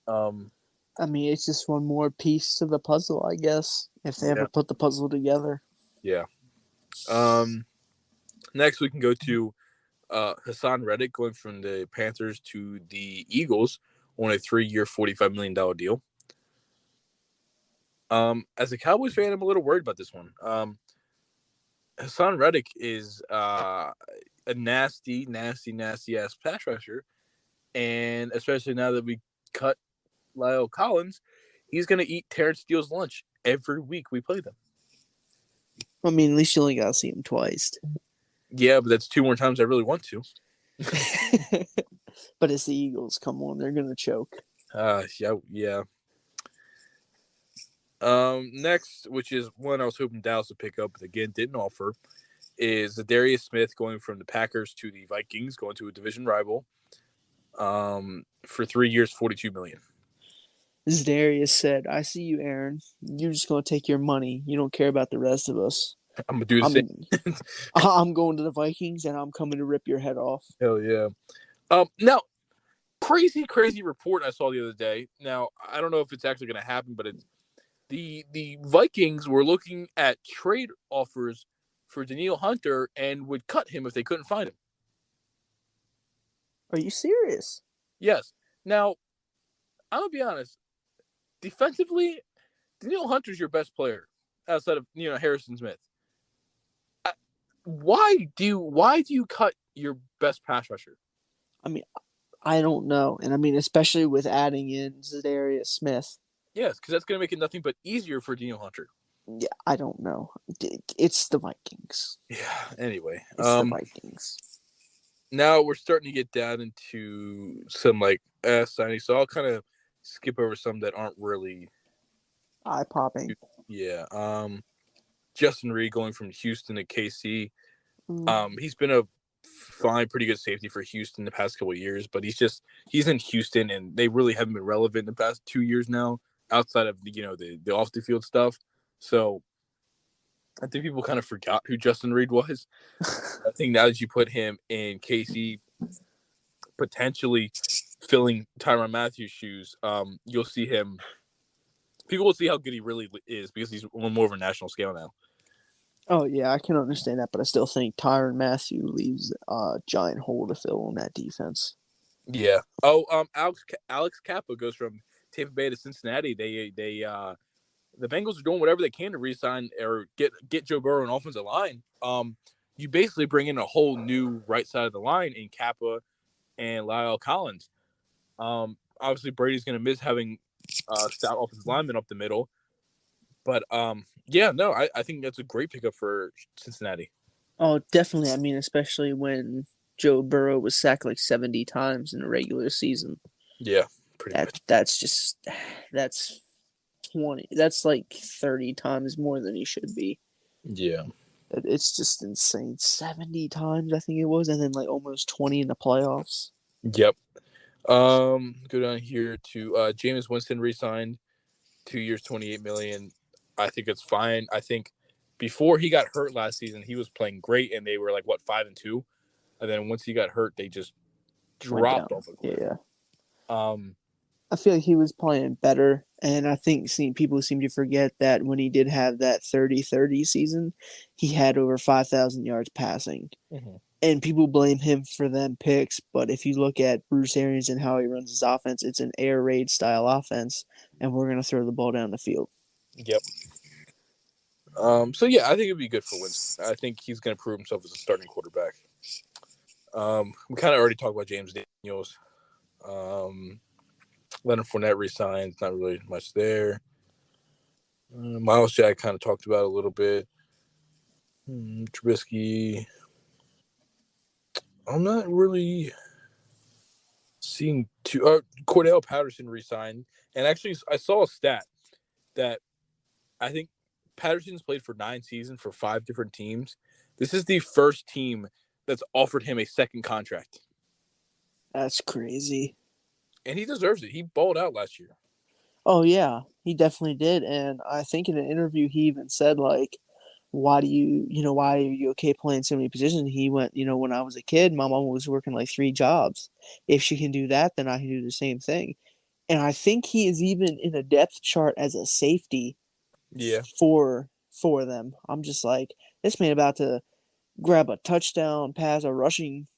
I mean, it's just one more piece to the puzzle, I guess, if they ever put the puzzle together. Yeah. Next, we can go to Hassan Reddick going from the Panthers to the Eagles on a 3-year, $45 million deal. As a Cowboys fan, I'm a little worried about this one. Hassan Reddick is a nasty ass pass rusher, and especially now that we cut Lyle Collins, he's going to eat Terrence Steele's lunch every week we play them. I mean, at least you only got to see him twice. Yeah, but that's 2 more times I really want to. But it's the Eagles. Come on, they're going to choke. Yeah. Next, which is one I was hoping Dallas would pick up, but again didn't offer, is Darius Smith going from the Packers to the Vikings, going to a division rival, for 3 years, $42 million. Darius said, "I see you, Aaron. You're just gonna take your money. You don't care about the rest of us. I'm gonna do the same. I'm going to the Vikings, and I'm coming to rip your head off." Hell yeah. Now, crazy report I saw the other day. Now, I don't know if it's actually going to happen, but it's the Vikings were looking at trade offers for Danielle Hunter and would cut him if they couldn't find him. Are you serious? Yes. Now, I'm gonna be honest. Defensively, Danielle Hunter's your best player outside of Harrison Smith. Why do you cut your best pass rusher? I mean, I don't know, and I mean especially with adding in Zadarius Smith. Yes, because that's going to make it nothing but easier for Danielle Hunter. Yeah, I don't know. It's the Vikings. Yeah. Anyway, it's the Vikings. Now we're starting to get down into some signings, so I'll kind of skip over some that aren't really eye-popping. Yeah. Justin Reed going from Houston to KC. He's been a pretty good safety for Houston the past couple of years, but he's in Houston, and they really haven't been relevant in the past 2 years now, outside of the off the field stuff. So I think people kind of forgot who Justin Reed was. I think now that you put him in KC, potentially filling Tyrann Mathieu shoes, you'll see him. People will see how good he really is because he's on more of a national scale now. Oh, yeah, I can understand that, but I still think Tyrann Mathieu leaves a giant hole to fill on that defense. Yeah. Oh, Alex Kappa goes from Tampa Bay to Cincinnati. the Bengals are doing whatever they can to re-sign or get Joe Burrow an offensive line. You basically bring in a whole new right side of the line in Kappa and Lyle Collins. Obviously, Brady's going to miss having stout offensive linemen up the middle. But, I think that's a great pickup for Cincinnati. Oh, definitely. I mean, especially when Joe Burrow was sacked like 70 times in a regular season. Yeah, pretty much. That's 20. That's like 30 times more than he should be. Yeah. It's just insane. 70 times, I think it was, and then like almost 20 in the playoffs. Yep. Go down here to Jameis Winston re-signed, 2 years, $28 million. I think it's fine. I think before he got hurt last season, he was playing great, and they were like 5-2, and then once he got hurt, they just dropped off a cliff. Yeah. I feel like he was playing better, and I think people seem to forget that when he did have that 30-30 season, he had over 5,000 yards passing. Mm-hmm. And people blame him for them picks, but if you look at Bruce Arians and how he runs his offense, it's an air raid style offense, and we're going to throw the ball down the field. Yep. I think it'd be good for Winston. I think he's going to prove himself as a starting quarterback. We kind of already talked about James Daniels. Leonard Fournette re-signed. Not really much there. Miles Jack kind of talked about a little bit. Trubisky. I'm not really seeing Cordell Patterson re-signed. And actually, I saw a stat that I think Patterson's played for 9 seasons for 5 different teams. This is the first team that's offered him a second contract. That's crazy. And he deserves it. He balled out last year. Oh, yeah. He definitely did. And I think in an interview, he even said, like, why are you okay playing so many positions? He went, when I was a kid, my mom was working like 3 jobs. If she can do that, then I can do the same thing. And I think he is even in a depth chart as a safety. Yeah. For them. I'm just like, this man about to grab a touchdown pass, a rushing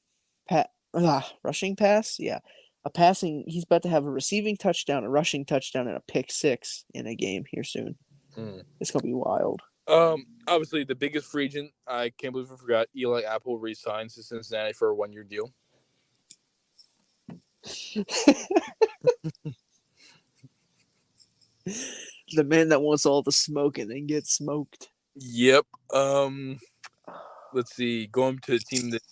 pass. Yeah. He's about to have a receiving touchdown, a rushing touchdown, and a pick 6 in a game here soon. It's going to be wild. Obviously, the biggest free agent, I can't believe I forgot, Eli Apple re-signs to Cincinnati for a 1-year deal. The man that wants all the smoke and then gets smoked. Yep. Let's see. Going to the team that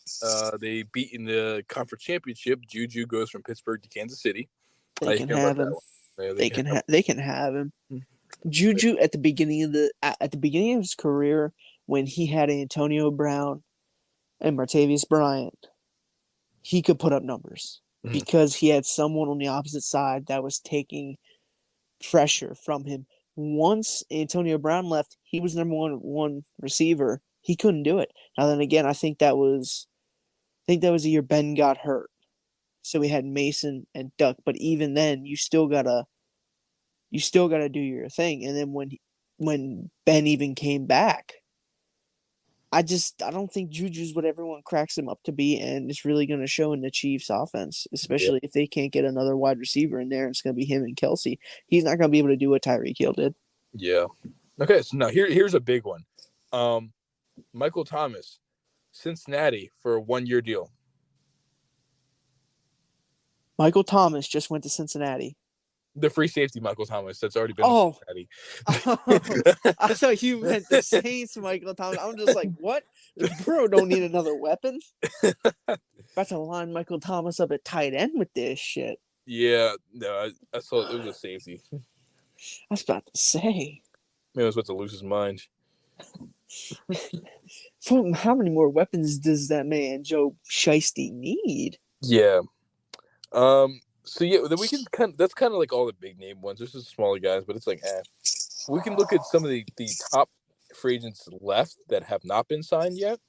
they beat in the conference championship, Juju goes from Pittsburgh to Kansas City. They can have him. Yeah, they can have him. Juju at the beginning of his career, when he had Antonio Brown and Martavis Bryant, he could put up numbers because he had someone on the opposite side that was taking pressure from him. Once Antonio Brown left, he was number one receiver. He couldn't do it. Now then again, I think that was the year Ben got hurt. So we had Mason and Duck, but even then you still gotta do your thing. And then when Ben even came back, I don't think Juju's what everyone cracks him up to be, and it's really going to show in the Chiefs' offense, especially if they can't get another wide receiver in there. It's going to be him and Kelsey. He's not going to be able to do what Tyreek Hill did. Yeah. Okay, so now here's a big one. Michael Thomas, Cincinnati for a 1-year deal. Michael Thomas just went to Cincinnati. The free safety Michael Thomas that's already been in Cincinnati. I thought you meant the Saints Michael Thomas. I'm just like, what? Bro, don't need another weapon. About to line Michael Thomas up at tight end with this shit. Yeah, no, I saw it was a safety. I was about to say. Man, I was about to lose his mind. How many more weapons does that man Joe Shiesty need? Yeah. So yeah, then we can that's kind of like all the big name ones. There's just smaller guys, but it's like, we can look at some of the top free agents left that have not been signed yet.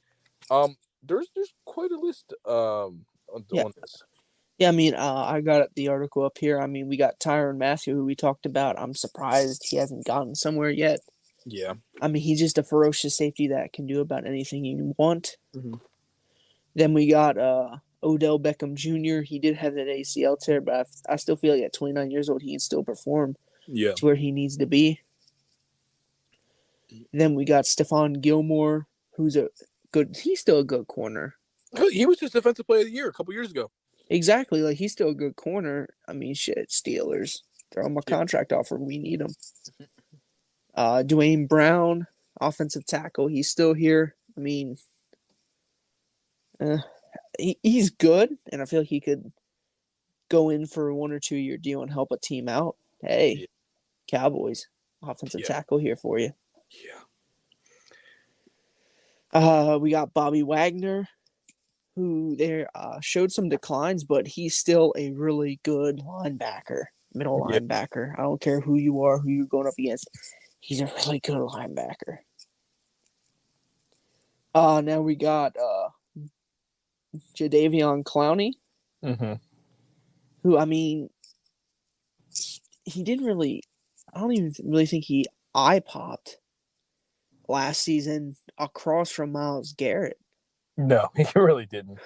There's quite a list on this. Yeah, I mean, I got the article up here. I mean, we got Tyrann Mathieu, who we talked about. I'm surprised he hasn't gotten somewhere yet. Yeah. I mean, he's just a ferocious safety that can do about anything you want. Mm-hmm. Then we got Odell Beckham Jr. He did have that ACL tear, but I still feel like at 29 years old, he can still perform to where he needs to be. Then we got Stefan Gilmore, who's he's still a good corner. He was just Defensive Player of the Year a couple years ago. Exactly, like he's still a good corner. I mean, shit, Steelers, throw him a contract offer. We need him. Dwayne Brown, offensive tackle, he's still here. I mean, he's good, and I feel like he could go in for a 1 or 2 year deal and help a team out. Hey, Cowboys, offensive tackle here for you. Yeah. We got Bobby Wagner, who there showed some declines, but he's still a really good linebacker, middle linebacker. I don't care who you are, who you're going up against. He's a really good linebacker. Now we got Jadavion Clowney, who, I mean, he didn't really – I don't even really think he eye-popped last season across from Myles Garrett. No, he really didn't.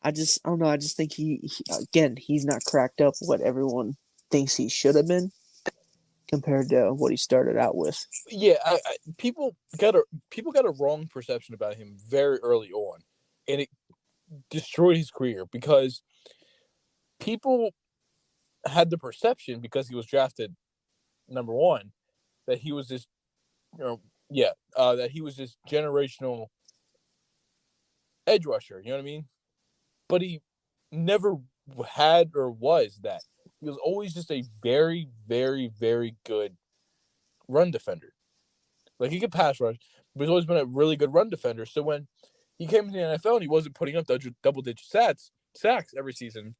I don't know. I just think he's not cracked up what everyone thinks he should have been compared to what he started out with. Yeah, people got a wrong perception about him very early on, and it destroyed his career because people had the perception, because he was drafted number 1, that he was this, that he was this generational edge rusher. You know what I mean? But he never had or was that. He was always just a very, very, very good run defender. Like, he could pass rush, but he's always been a really good run defender. So when he came into the NFL and he wasn't putting up double-digit sacks every season,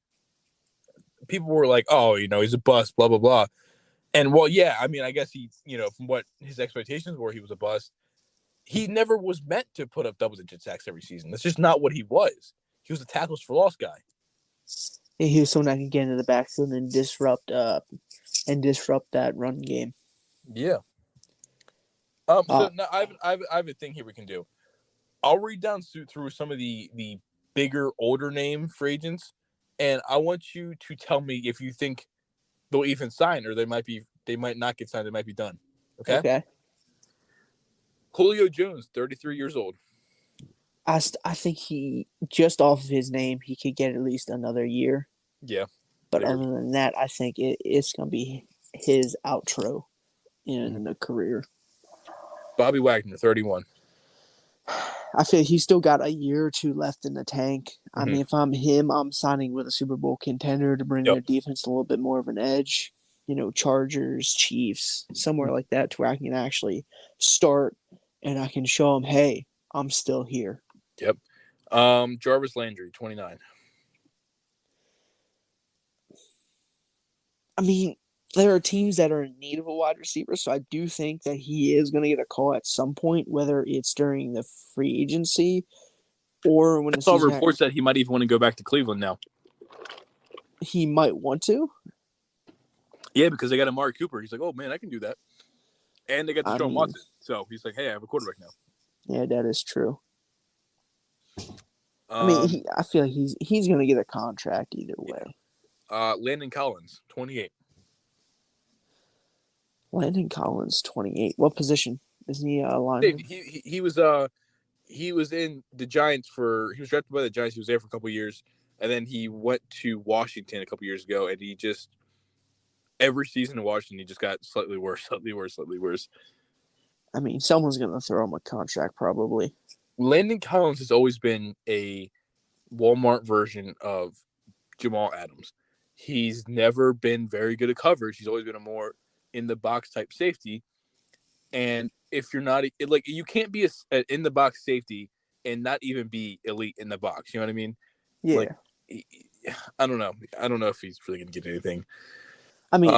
people were like, oh, he's a bust, blah, blah, blah. And, well, yeah, I mean, I guess he, from what his expectations were, he was a bust. He never was meant to put up double-digit sacks every season. That's just not what he was. He was a tackles for loss guy. Yeah, he was someone that could get into the backfield and disrupt that run game. Yeah. So now I have a thing here we can do. I'll read down through some of the bigger, older name free agents, and I want you to tell me if you think they'll even sign, or they might not get signed. They might be done. Okay. Okay. Julio Jones, 33 years old. I think he, just off of his name, he could get at least another year. Yeah. But other than that, I think it's going to be his outro in the career. Bobby Wagner, 31. I feel he's still got a year or 2 left in the tank. I mean, if I'm him, I'm signing with a Super Bowl contender to bring their defense a little bit more of an edge. Chargers, Chiefs, somewhere like that, to where I can actually start and I can show them, hey, I'm still here. Yep. Jarvis Landry, 29. I mean, there are teams that are in need of a wide receiver, so I do think that he is going to get a call at some point, whether it's during the free agency or when I saw reports that he might even want to go back to Cleveland now. He might want to? Yeah, because they got Amari Cooper. He's like, oh, man, I can do that. And they got Deshaun Watson. So he's like, hey, I have a quarterback now. Yeah, that is true. I mean, I feel like he's going to get a contract either way. Landon Collins, 28. Landon Collins, 28. What position? Isn't he a lineman? He was in the Giants he was drafted by the Giants. He was there for a couple of years, and then he went to Washington a couple of years ago, and he just every season in Washington he just got slightly worse. I mean, someone's going to throw him a contract probably. Landon Collins has always been a Walmart version of Jamal Adams. He's never been very good at coverage. He's always been a more in the box type safety. And if you're not you can't be an in the box safety and not even be elite in the box. You know what I mean? Yeah. I don't know. I don't know if he's really going to get anything. I mean,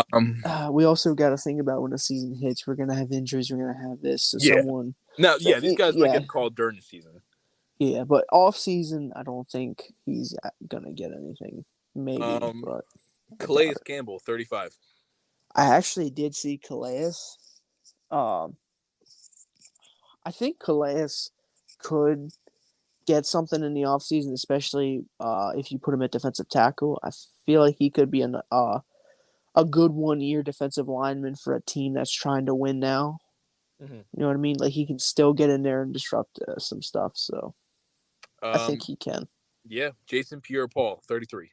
we also got to think about when the season hits. We're going to have injuries. We're going to have this. So someone. Now, these guys might get called during the season. Yeah, but off season, I don't think he's going to get anything. Maybe, but Calais Campbell, 35. I actually did see Calais. I think Calais could get something in the offseason, especially if you put him at defensive tackle. I feel like he could be a good 1 year defensive lineman for a team that's trying to win now. Mm-hmm. You know what I mean? Like he can still get in there and disrupt some stuff. So I think he can. Yeah, Jason Pierre-Paul, 33.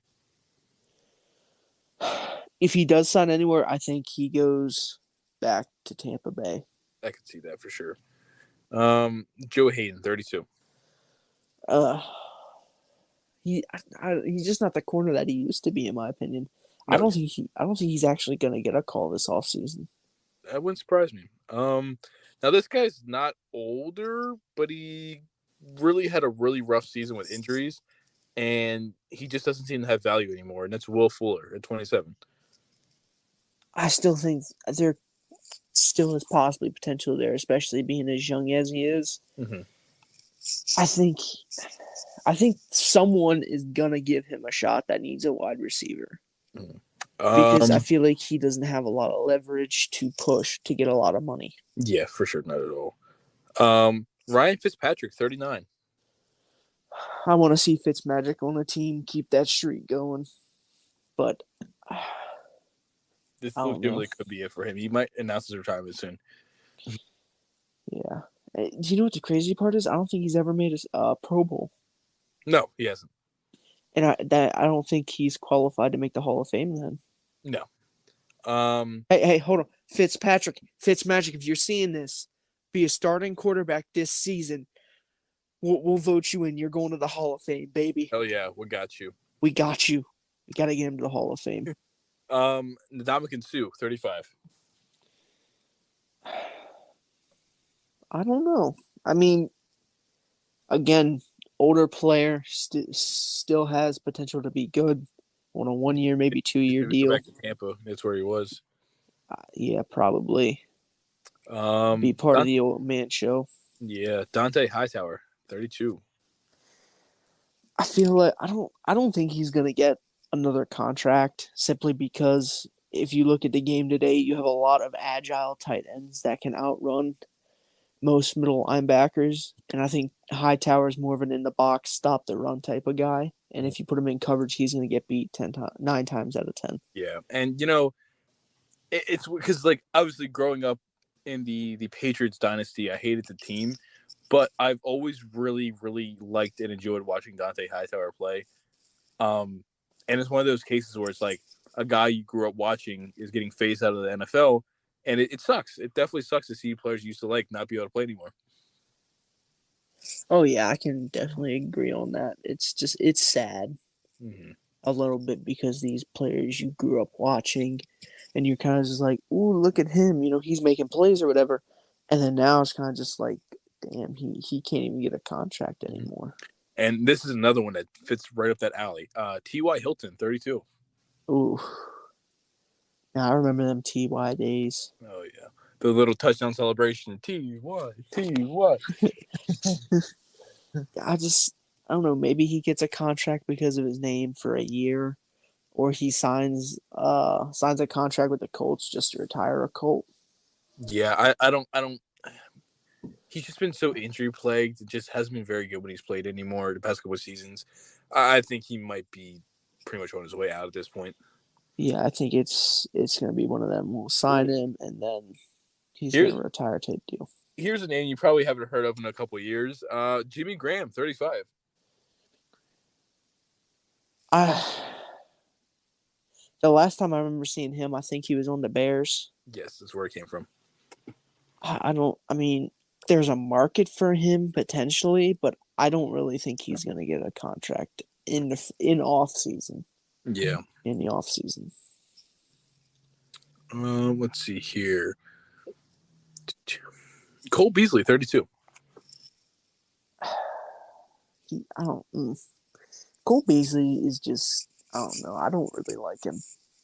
If he does sign anywhere, I think he goes back to Tampa Bay. I could see that for sure. Joe Hayden, 32. He's just not the corner that he used to be, in my opinion. No, I don't think he's actually gonna get a call this offseason. that wouldn't surprise me. Now this guy's not older, but he really had a really rough season with injuries, and he just doesn't seem to have value anymore. And that's Will Fuller at 27. I still think there still is possibly potential there, especially being as young as he is. Mm-hmm. I think someone is gonna give him a shot that needs a wide receiver. Mm-hmm. Because I feel like he doesn't have a lot of leverage to push to get a lot of money. Yeah, for sure, not at all. Ryan Fitzpatrick, 39. I want to see Fitzmagic on the team keep that streak going, but This legitimately could be it for him. He might announce his retirement soon. Yeah. Do you know what the crazy part is? I don't think he's ever made a Pro Bowl. No, he hasn't. And I don't think he's qualified to make the Hall of Fame then. No. Hey, hold on. Fitzmagic, if you're seeing this, be a starting quarterback this season. We'll vote you in. You're going to the Hall of Fame, baby. Oh yeah, we got you. We got you. We got to get him to the Hall of Fame. Ndamukong Suh, 35. I don't know. I mean, again, older player still has potential to be good on a 1 year, maybe 2 year deal. Back to Tampa, that's where he was. Yeah, probably. Be part of the old man show. Yeah, Dante Hightower, 32. I feel like I don't think he's gonna get another contract simply because if you look at the game today, you have a lot of agile tight ends that can outrun most middle linebackers, and I think Hightower is more of an in the box, stop the run type of guy. And if you put him in coverage, he's going to get beat 9 times out of 10. Yeah, and it's because like obviously growing up in the Patriots dynasty, I hated the team, but I've always really liked and enjoyed watching Dante Hightower play. And it's one of those cases where it's like a guy you grew up watching is getting phased out of the NFL. And it sucks. It definitely sucks to see players you used to like not be able to play anymore. Oh, yeah, I can definitely agree on that. It's sad a little bit because these players you grew up watching and you're kind of just like, ooh, look at him. He's making plays or whatever. And then now it's kind of just like, damn, he can't even get a contract anymore. And this is another one that fits right up that alley. T.Y. Hilton, 32. Ooh. Yeah, I remember them T.Y. days. Oh, yeah. The little touchdown celebration. T.Y. I don't know. Maybe he gets a contract because of his name for a year, or he signs a contract with the Colts just to retire a Colt. Yeah, I don't. He's just been so injury plagued. It just hasn't been very good when he's played anymore the past couple of seasons. I think he might be pretty much on his way out at this point. Yeah, I think it's going to be one of them. We'll sign him, and then he's going to retire type deal. Here's a name you probably haven't heard of in a couple of years. Jimmy Graham, 35. The last time I remember seeing him, I think he was on the Bears. Yes, that's where it came from. I mean, there's a market for him potentially, but I don't really think he's going to get a contract in off season. Yeah. In the off season. Let's see here. Cole Beasley, 32. Cole Beasley is just, I don't know. I don't really like him.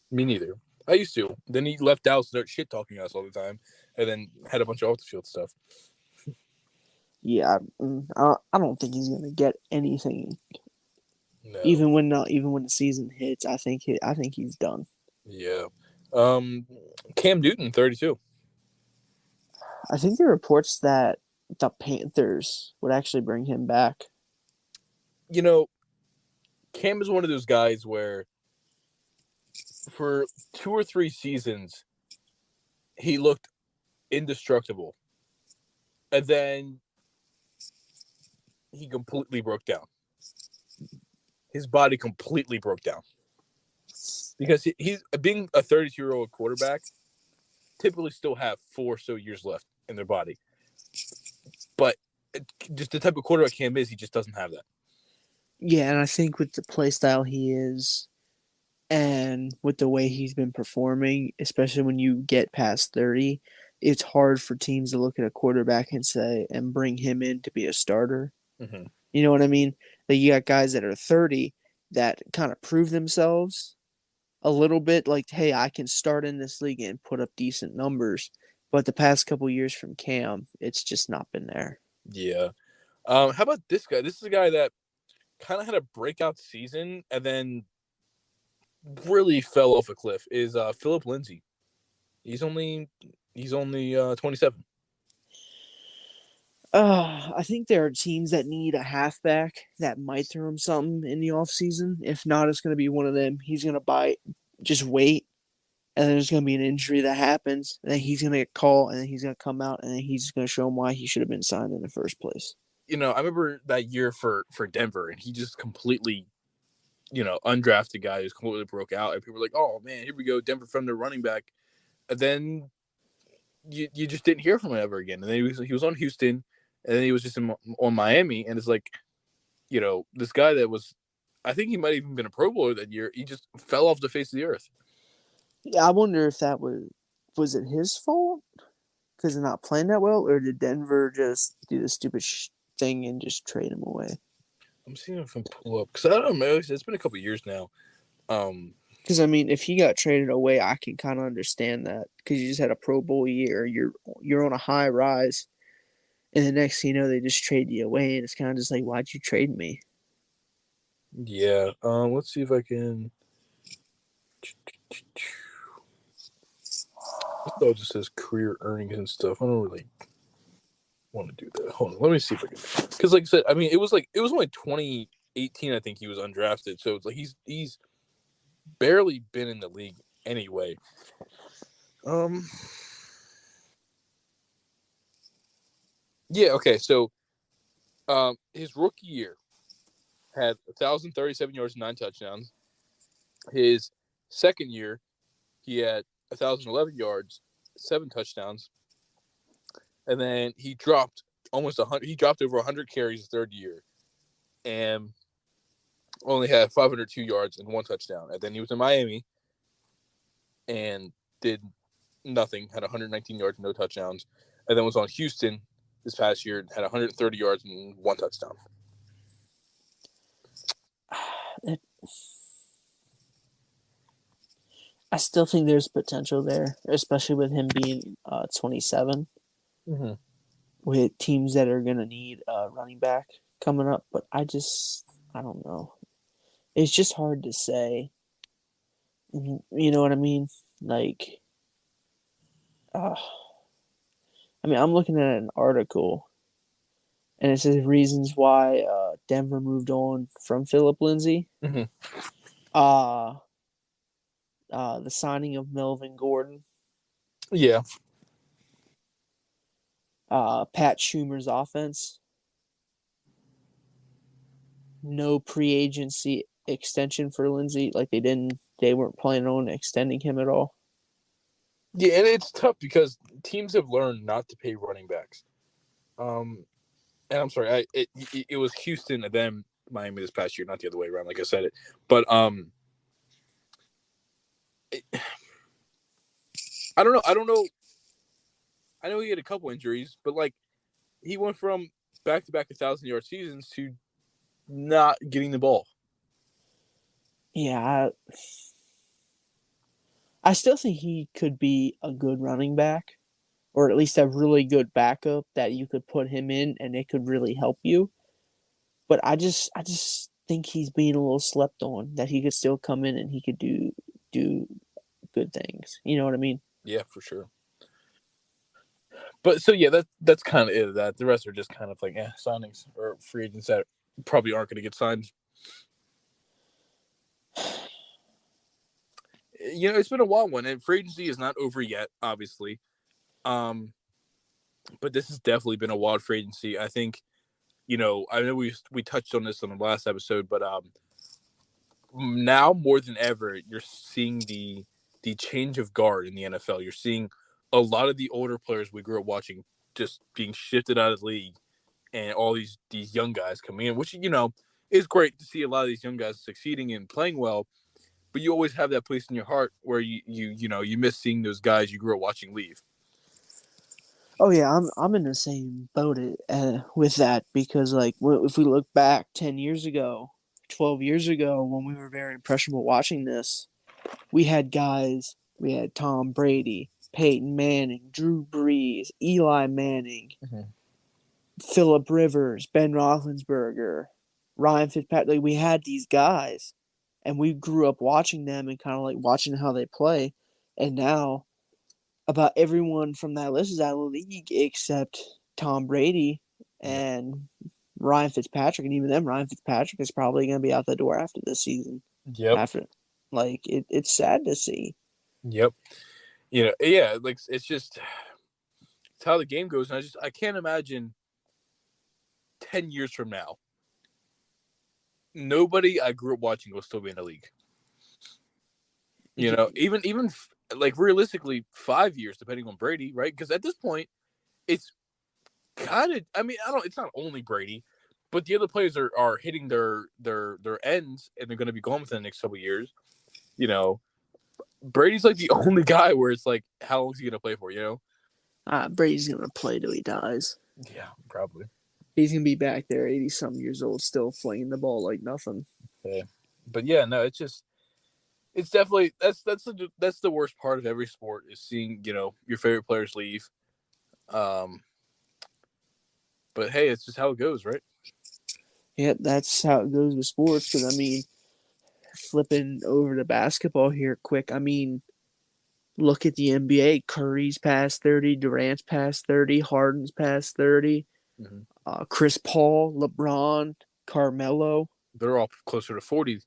Me neither. I used to. Then he left Dallas to start shit talking us all the time, and then had a bunch of off the field stuff. Yeah, I don't think he's gonna get anything. No. Even when the season hits, I think he's done. Yeah. Cam Newton, 32. I think there are reports that the Panthers would actually bring him back. Cam is one of those guys where for 2 or 3 seasons he looked indestructible. And then he completely broke down. His body completely broke down. Because he's being a 32-year-old quarterback, typically still have 4 or so years left in their body. But just the type of quarterback Cam is, he just doesn't have that. Yeah, and I think with the play style he is and with the way he's been performing, especially when you get past 30, it's hard for teams to look at a quarterback and say and bring him in to be a starter. Mm-hmm. You know what I mean? Like you got guys that are 30 that kind of prove themselves a little bit like, hey, I can start in this league and put up decent numbers. But the past couple years from Cam, it's just not been there. Yeah. How about this guy? This is a guy that kind of had a breakout season and then really fell off a cliff. Is Philip Lindsay? He's only 27. I think there are teams that need a halfback that might throw him something in the offseason. If not, it's going to be one of them. He's going to just wait, and then there's going to be an injury that happens, and then he's going to get called, and then he's going to come out, and then he's going to show him why he should have been signed in the first place. I remember that year for Denver, and he just completely, undrafted guy who's completely broke out, and people were like, "Oh man, here we go, Denver from their running back," and then you just didn't hear from him ever again. And then he was on Houston, and then he was just on Miami, and it's like, this guy that was, I think he might have even been a Pro Bowler that year. He just fell off the face of the earth. Yeah, I wonder if that was it his fault because they're not playing that well, or did Denver just do the stupid thing and just trade him away? I'm seeing if I can pull up because I don't know. It's been a couple years now. Because I mean, if he got traded away, I can kind of understand that because you just had a Pro Bowl year, you're on a high rise, and the next thing you know, they just trade you away, and it's kind of just like, why'd you trade me? Yeah. Let's see if I can. Oh, it just says career earnings and stuff. I don't really want to do that. Hold on, let me see if I can. Because, like I said, I mean, it was only 2018. I think he was undrafted, so it's like he's barely been in the league anyway. Yeah. Okay. So, his rookie year had 1,037 yards and 9 touchdowns. His second year, he had 1,011 yards, 7 touchdowns, and then he dropped almost 100. He dropped over 100 carries his third year, and only had 502 yards and 1 touchdown. And then he was in Miami, and did nothing. Had 119 yards and no touchdowns, and then was on Houston this past year. Had 130 yards and 1 touchdown. I still think there's potential there, especially with him being 27. Mm-hmm. With teams that are going to need a running back coming up. But I don't know. It's just hard to say. You know what I mean? Like, I'm looking at an article, and it says reasons why Denver moved on from Philip Lindsay. Mm-hmm. The signing of Melvin Gordon. Yeah. Pat Schumer's offense. No pre-agency extension for Lindsay. Like they weren't planning on extending him at all. Yeah, and it's tough because teams have learned not to pay running backs. And I'm sorry, it was Houston and then Miami this past year, not the other way around, like I said it. But I don't know. I know he had a couple injuries, but like he went from back-to-back 1,000-yard seasons to not getting the ball. Yeah, I still think he could be a good running back, or at least a really good backup that you could put him in and it could really help you. But I just think he's being a little slept on. That he could still come in and he could do good things. You know what I mean? Yeah, for sure. But so yeah, that's kind of it. That the rest are just kind of like signings or free agents that probably aren't going to get signed. It's been a wild one, and free agency is not over yet, obviously. but this has definitely been a wild free agency. I think, I know we touched on this on the last episode, but now more than ever, you're seeing the change of guard in the NFL. You're seeing a lot of the older players we grew up watching just being shifted out of the league, and all these young guys coming in, which is great to see a lot of these young guys succeeding and playing well. But you always have that place in your heart where you miss seeing those guys you grew up watching leave. Oh yeah, I'm in the same boat with that because like if we look back 10 years ago, 12 years ago when we were very impressionable watching this, we had guys. We had Tom Brady, Peyton Manning, Drew Brees, Eli Manning, Phillip Rivers, Ben Roethlisberger, Ryan Fitzpatrick. Like, we had these guys, and we grew up watching them and kind of like watching how they play. And now, about everyone from that list is out of the league except Tom Brady and Ryan Fitzpatrick. And even then, Ryan Fitzpatrick is probably going to be out the door after this season. Yep. It's sad to see. Yep. Like it's how the game goes. And I can't imagine 10 years from now, nobody I grew up watching will still be in the league. Even like realistically 5 years, depending on Brady, right? Because at this point, it's kind of, it's not only Brady, but the other players are hitting their ends, and they're going to be gone within the next couple of years. Brady's like the only guy where it's like, how long is he going to play for? Brady's going to play till he dies. Yeah, probably. He's going to be back there 80-some years old, still flinging the ball like nothing. Yeah. But yeah, no, it's definitely that's the worst part of every sport is seeing, your favorite players leave. But hey, it's just how it goes, right? Yeah, that's how it goes with sports. Because flipping over to basketball here quick. Look at the NBA. Curry's past 30, Durant's past 30, Harden's past 30. Chris Paul, LeBron, Carmelo. They're all closer to 40.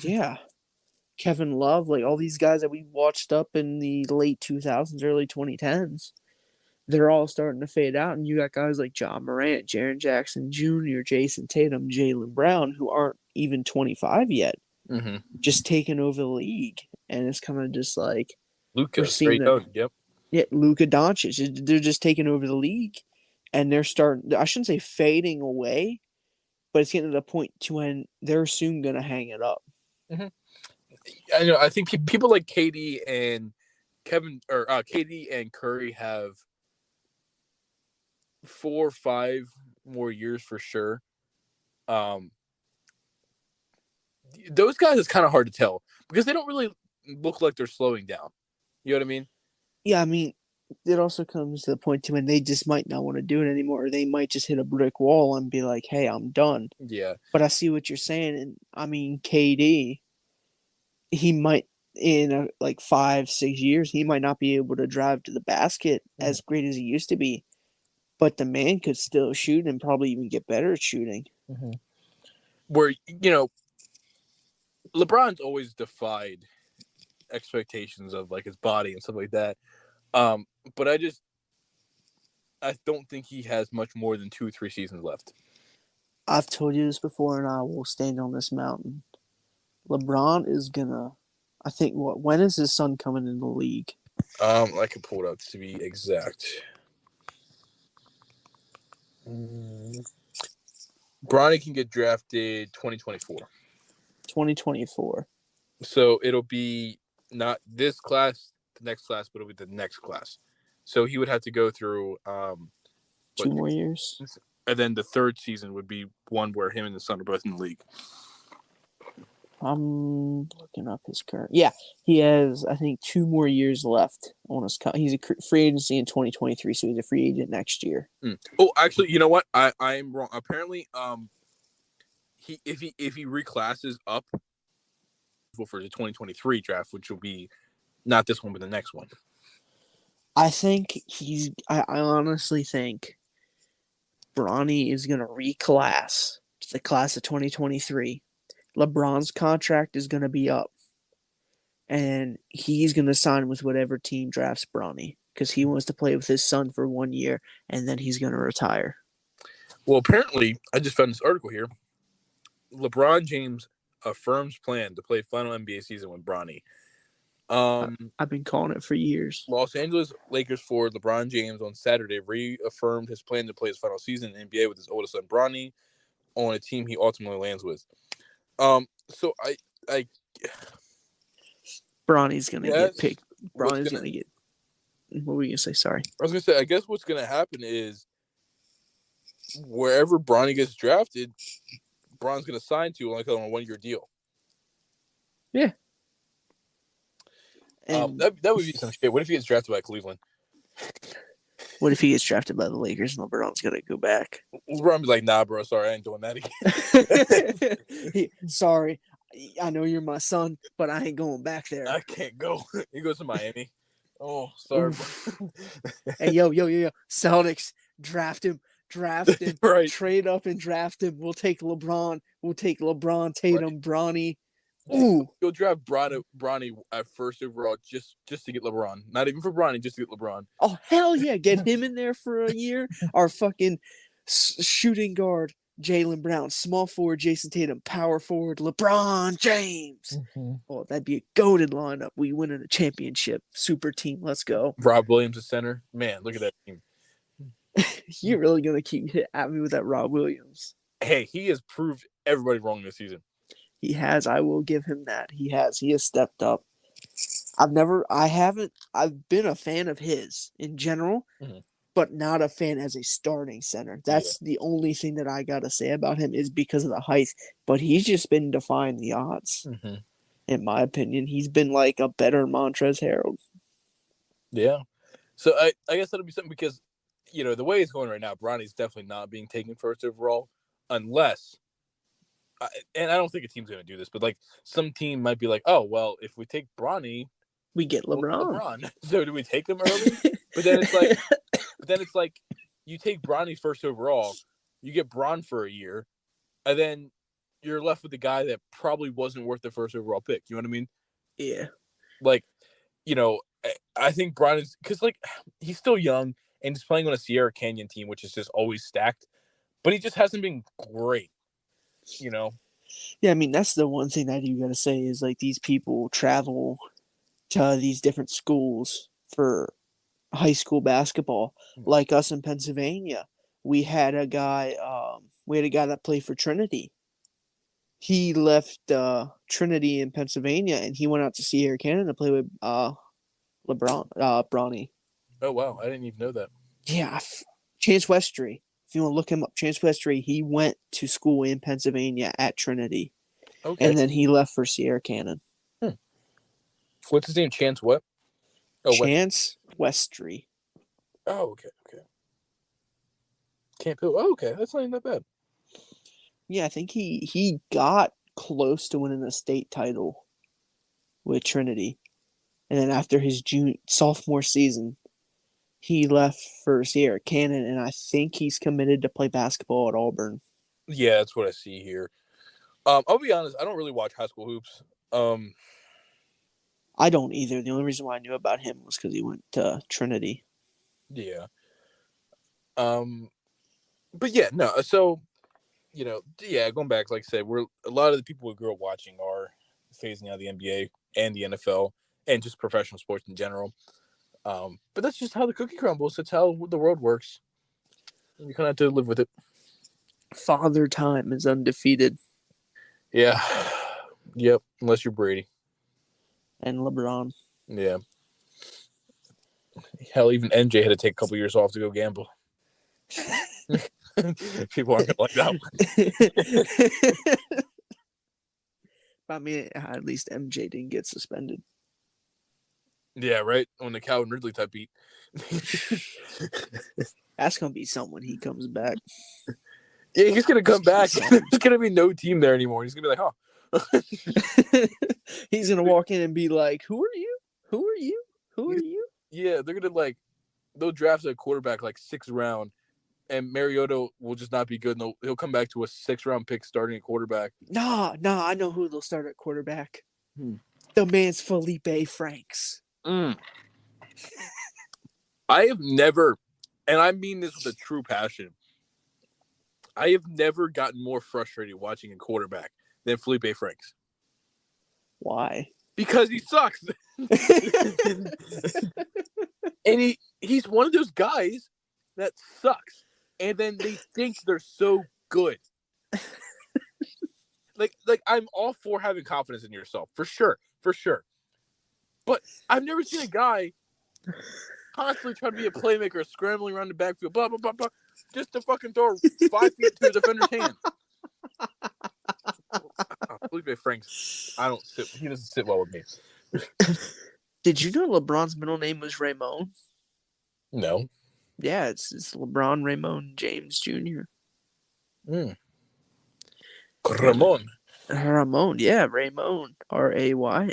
Yeah. Kevin Love, like all these guys that we watched up in the late 2000s, early 2010s, they're all starting to fade out. And you got guys like John Morant, Jaren Jackson Jr., Jason Tatum, Jaylen Brown, who aren't even 25 yet, just taking over the league. And it's kind of just like Luka, straight out. Yep. Yeah, Luka Doncic. They're just taking over the league. And they're starting, I shouldn't say fading away, but it's getting to the point to when they're soon going to hang it up. I know. I think people like KD and KD and Curry have 4 or 5 more years for sure. Those guys, it's kind of hard to tell because they don't really look like they're slowing down. You know what I mean? Yeah, it also comes to the point to when they just might not want to do it anymore. Or they might just hit a brick wall and be like, hey, I'm done. Yeah. But I see what you're saying. And KD, he might, in 5-6 years, he might not be able to drive to the basket as great as he used to be. But the man could still shoot and probably even get better at shooting. Where, LeBron's always defied expectations of like his body and stuff like that. But I don't think he has much more than 2 or 3 seasons left. I've told you this before, and I will stand on this mountain. LeBron is gonna, I think, when is his son coming in the league? I can pull it up to be exact. Bronny can get drafted 2024. 2024. So it'll be not this class, the next class, but it'll be the next class. So he would have to go through 2 more years. And then the third season would be one where him and the son are both in the league. I'm looking up his current. Yeah, he has, I think, 2 more years left on his. He's a free agency in 2023, so he's a free agent next year. Oh, actually, you know what? I'm wrong. Apparently, if he reclasses up for the 2023 draft, which will be not this one but the next one. I honestly think Bronny is going to reclass to the class of 2023. LeBron's contract is going to be up, and he's going to sign with whatever team drafts Bronny. because he wants to play with his son for 1 year, and then he's going to retire. Well, apparently, I just found this article here. LeBron James affirms plan to play final NBA season with Bronny. I've been calling it for years. Los Angeles Lakers forward LeBron James on Saturday reaffirmed his plan to play his final season in the NBA with his oldest son Bronny on a team he ultimately lands with. So I Bronny's gonna get picked. Bronny's gonna get. What were you gonna say? Sorry. I was gonna say. I guess what's gonna happen is wherever Bronny gets drafted, Bron's gonna sign to like on a 1-year deal. Yeah. That would be some shit. What if he gets drafted by Cleveland? What if he gets drafted by the Lakers and LeBron's gonna go back? LeBron be like, nah, bro, sorry, I ain't doing that again. Sorry, I know you're my son, but I ain't going back there. I can't go. He goes to Miami. Oh, sorry, bro. Hey, yo, Celtics, draft him. Right. Trade up and draft him. We'll take LeBron. Tatum, right. Bronny. Ooh, you'll draft Bronny at first overall just to get LeBron. Not even for Bronny, just to get LeBron. Oh hell yeah, get him in there for a year. Our fucking shooting guard Jaylen Brown, small forward Jason Tatum, power forward LeBron James. Mm-hmm. Oh, that'd be a goated lineup. We win in a championship. Super team. Let's go. Rob Williams at center. Man, look at that team. You're really gonna keep at me with that Rob Williams? Hey, he has proved everybody wrong this season. He has. I will give him that. He has. He has stepped up. I've been a fan of his in general, mm-hmm. but not a fan as a starting center. That's the only thing that I got to say about him is because of the height. But he's just been defying the odds. Mm-hmm. In my opinion, he's been like a better Montrezl Harrell. Yeah. So I guess that'll be something because, the way it's going right now, Bronny's definitely not being taken first overall unless – and I don't think a team's going to do this, but like some team might be like, oh, well, if we take Bronny, we get LeBron. So do we take him early? But then it's like you take Bronny first overall, you get Bron for a year, and then you're left with the guy that probably wasn't worth the first overall pick. You know what I mean? Yeah. Like, I think Bron is because like he's still young and he's playing on a Sierra Canyon team, which is just always stacked, but he just hasn't been great. Yeah, I mean that's the one thing that you gotta say is like these people travel to these different schools for high school basketball. Like us in Pennsylvania, we had a guy that played for Trinity. He left Trinity in Pennsylvania and he went out to Sierra Canyon to play with Bronny. Oh wow, I didn't even know that. Yeah, Chance Westry. If you want to look him up, Chance Westry, he went to school in Pennsylvania at Trinity. Okay. And then he left for Sierra Canyon. What's his name? Chance what? Oh, Chance Westry. Oh, okay. Oh, okay. That's not even that bad. Yeah, I think he got close to winning a state title with Trinity. And then after his sophomore season, he left for Sierra Canyon, and I think he's committed to play basketball at Auburn. Yeah, that's what I see here. I'll be honest, I don't really watch high school hoops. I don't either. The only reason why I knew about him was because he went to Trinity. Yeah. But yeah, no. So, going back, like I said, a lot of the people we grew up watching are phasing out of the NBA and the NFL and just professional sports in general. But that's just how the cookie crumbles. That's how the world works. You kind of have to live with it. Father Time is undefeated. Yeah. Yep. Unless you're Brady. And LeBron. Yeah. Hell, even MJ had to take a couple years off to go gamble. People aren't going to like that one. I mean, at least MJ didn't get suspended. Yeah, right? On the Calvin Ridley type beat. That's going to be something when he comes back. Yeah, he's going to come back. There's going to be no team there anymore. He's going to be like, huh. He's going to walk in and be like, who are you? Who are you? Who are you? Yeah, they're going to they'll draft a quarterback 6th round, and Mariota will just not be good. And he'll come back to a 6th round pick starting a quarterback. Nah, I know who they'll start at quarterback. The man's Felipe Franks. I have never, and I mean this with a true passion, I have never gotten more frustrated watching a quarterback than Felipe Franks. Why? Because he sucks. And he's one of those guys that sucks. And then they think they're so good. Like I'm all for having confidence in yourself, for sure. But I've never seen a guy constantly trying to be a playmaker, scrambling around the backfield, blah, blah, blah, blah, just to fucking throw 5 feet to a defender's hand. Felipe Franks, he doesn't sit well with me. Did you know LeBron's middle name was Ramon? No. Yeah, it's LeBron Ramon James Jr. Ramon. Ramon, yeah, Ramon. Raymone,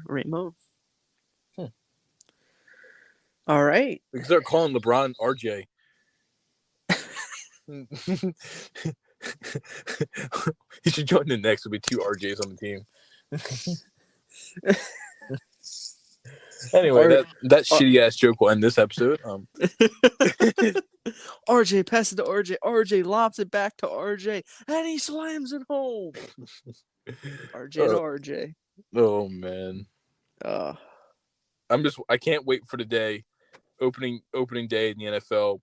Ramon. All right. Because they're calling LeBron RJ. He should join the next. There'll be 2 RJs on the team. Anyway, that shitty ass joke will end this episode. RJ passes to RJ. RJ lobs it back to RJ, and he slams it home. RJ to RJ. Oh man. I can't wait for the day, opening day in the NFL.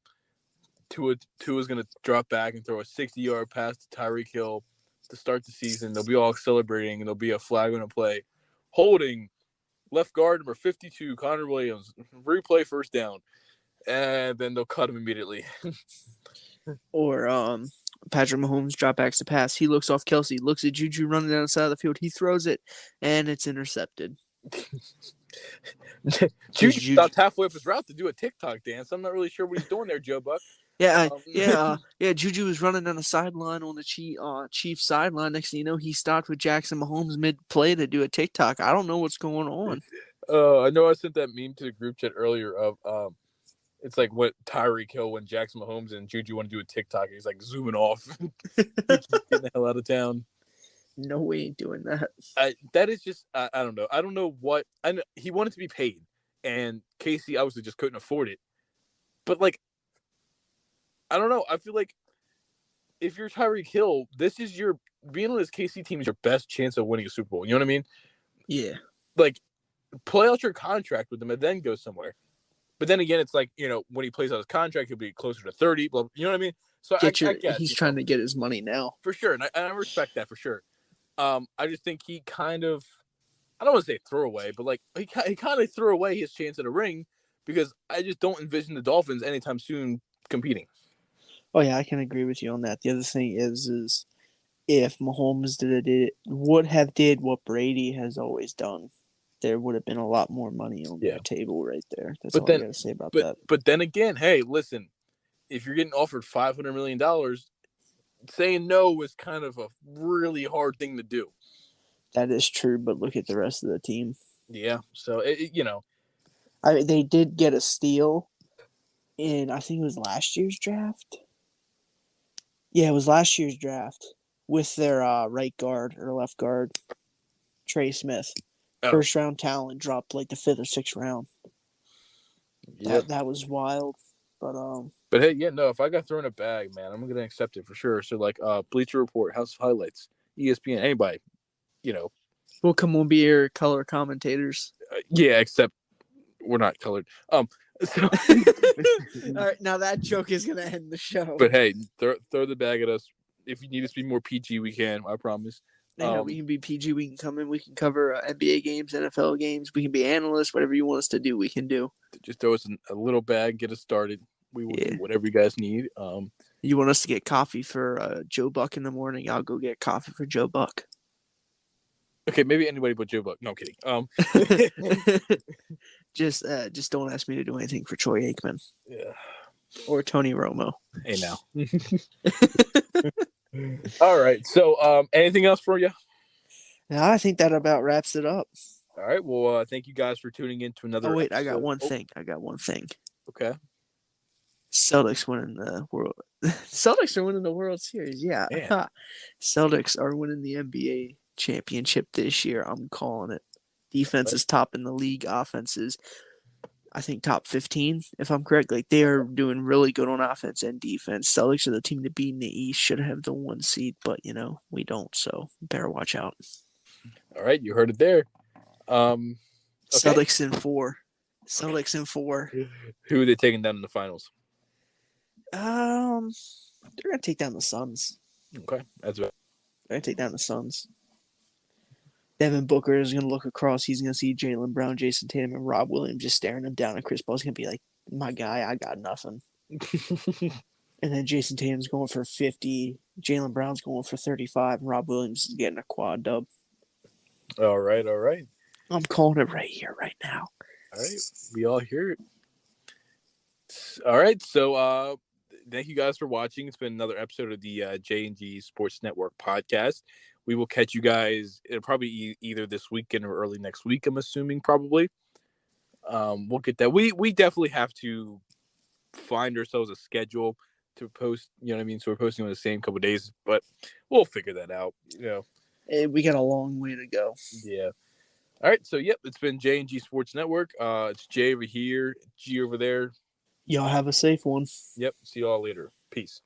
Tua's gonna drop back and throw a 60-yard pass to Tyreek Hill to start the season. They'll be all celebrating, and there'll be a flag on a play, holding left guard number 52, Connor Williams, replay first down, and then they'll cut him immediately. Or Patrick Mahomes drop backs to pass. He looks off Kelsey, looks at Juju running down the side of the field. He throws it, and it's intercepted. Juju stopped halfway up his route to do a TikTok dance. I'm not really sure what he's doing there, Joe Buck. Yeah. Juju was running down the sideline on the Chiefs sideline. Next thing you know, he stopped with Jackson Mahomes mid-play to do a TikTok. I don't know what's going on. I know I sent that meme to the group chat earlier of it's like what Tyreek Hill when Jackson Mahomes and Juju want to do a TikTok. He's like zooming off, getting the hell out of town. No way ain't doing that. That is just I don't know. I don't know what I know. He wanted to be paid, and Casey obviously just couldn't afford it. But like, I don't know. I feel like if you're Tyreek Hill, this is your being on this KC team is your best chance of winning a Super Bowl. You know what I mean? Yeah. Like, play out your contract with them and then go somewhere. But then again, it's like, when he plays out his contract, he'll be closer to 30. Blah, you know what I mean? So I guess, he's trying to get his money now. For sure. And I respect that for sure. I just think he kind of, I don't want to say throw away, but like he kind of threw away his chance at a ring because I just don't envision the Dolphins anytime soon competing. Oh yeah, I can agree with you on that. The other thing is if Mahomes would have did what Brady has always done, there would have been a lot more money on the table right there. That's all I got to say about that. But then again, hey, listen, if you're getting offered $500 million, saying no is kind of a really hard thing to do. That is true, but look at the rest of the team. Yeah, so, I mean, they did get a steal in, I think it was last year's draft. Yeah, it was last year's draft with their right guard or left guard, Trey Smith. First round talent dropped like the 5th or 6th round. Yep. That was wild. But hey, if I got thrown a bag, man, I'm gonna accept it for sure. So like Bleacher Report, House of Highlights, ESPN, anybody, we'll come on be your color commentators. Yeah, except we're not colored. So all right, now that joke is gonna end the show. But hey, throw the bag at us. If you need us to be more PG, we can. I promise. We can be PG. We can come in. We can cover NBA games, NFL games. We can be analysts. Whatever you want us to do, we can do. Just throw us a little bag, get us started. We will do whatever you guys need. You want us to get coffee for Joe Buck in the morning? I'll go get coffee for Joe Buck. Okay, maybe anybody but Joe Buck. No, I'm kidding. Just don't ask me to do anything for Troy Aikman. Yeah. Or Tony Romo. Hey now. All right. So, anything else for you? No, I think that about wraps it up. All right. Well, thank you guys for tuning in to another. Oh wait, I got one thing. Okay. Celtics winning the world. Celtics are winning the World Series. Yeah. Celtics are winning the NBA championship this year. I'm calling it. Defense is top in the league. Offense is I think top 15, if I'm correct. Like they are doing really good on offense and defense. Celtics are the team to beat in the East. Should have the 1 seed, but we don't. So better watch out. All right, you heard it there. Okay. Celtics in 4. Celtics in 4. Who are they taking down in the finals? They're gonna take down the Suns. Okay, that's right. They're gonna take down the Suns. Devin Booker is going to look across. He's going to see Jaylen Brown, Jason Tatum, and Rob Williams just staring him down. And Chris Paul's going to be like, my guy, I got nothing. And then Jason Tatum's going for 50. Jaylen Brown's going for 35. And Rob Williams is getting a quad dub. All right. I'm calling it right here, right now. All right. We all hear it. All right. So thank you guys for watching. It's been another episode of the J&G Sports Network podcast. We will catch you guys probably either this weekend or early next week, I'm assuming, probably. We'll get that. We definitely have to find ourselves a schedule to post, you know what I mean? So we're posting on the same couple of days, but we'll figure that out, We got a long way to go. Yeah. All right. So, yep, it's been J&G Sports Network. It's Jay over here, G over there. Y'all have a safe one. Yep. See y'all later. Peace.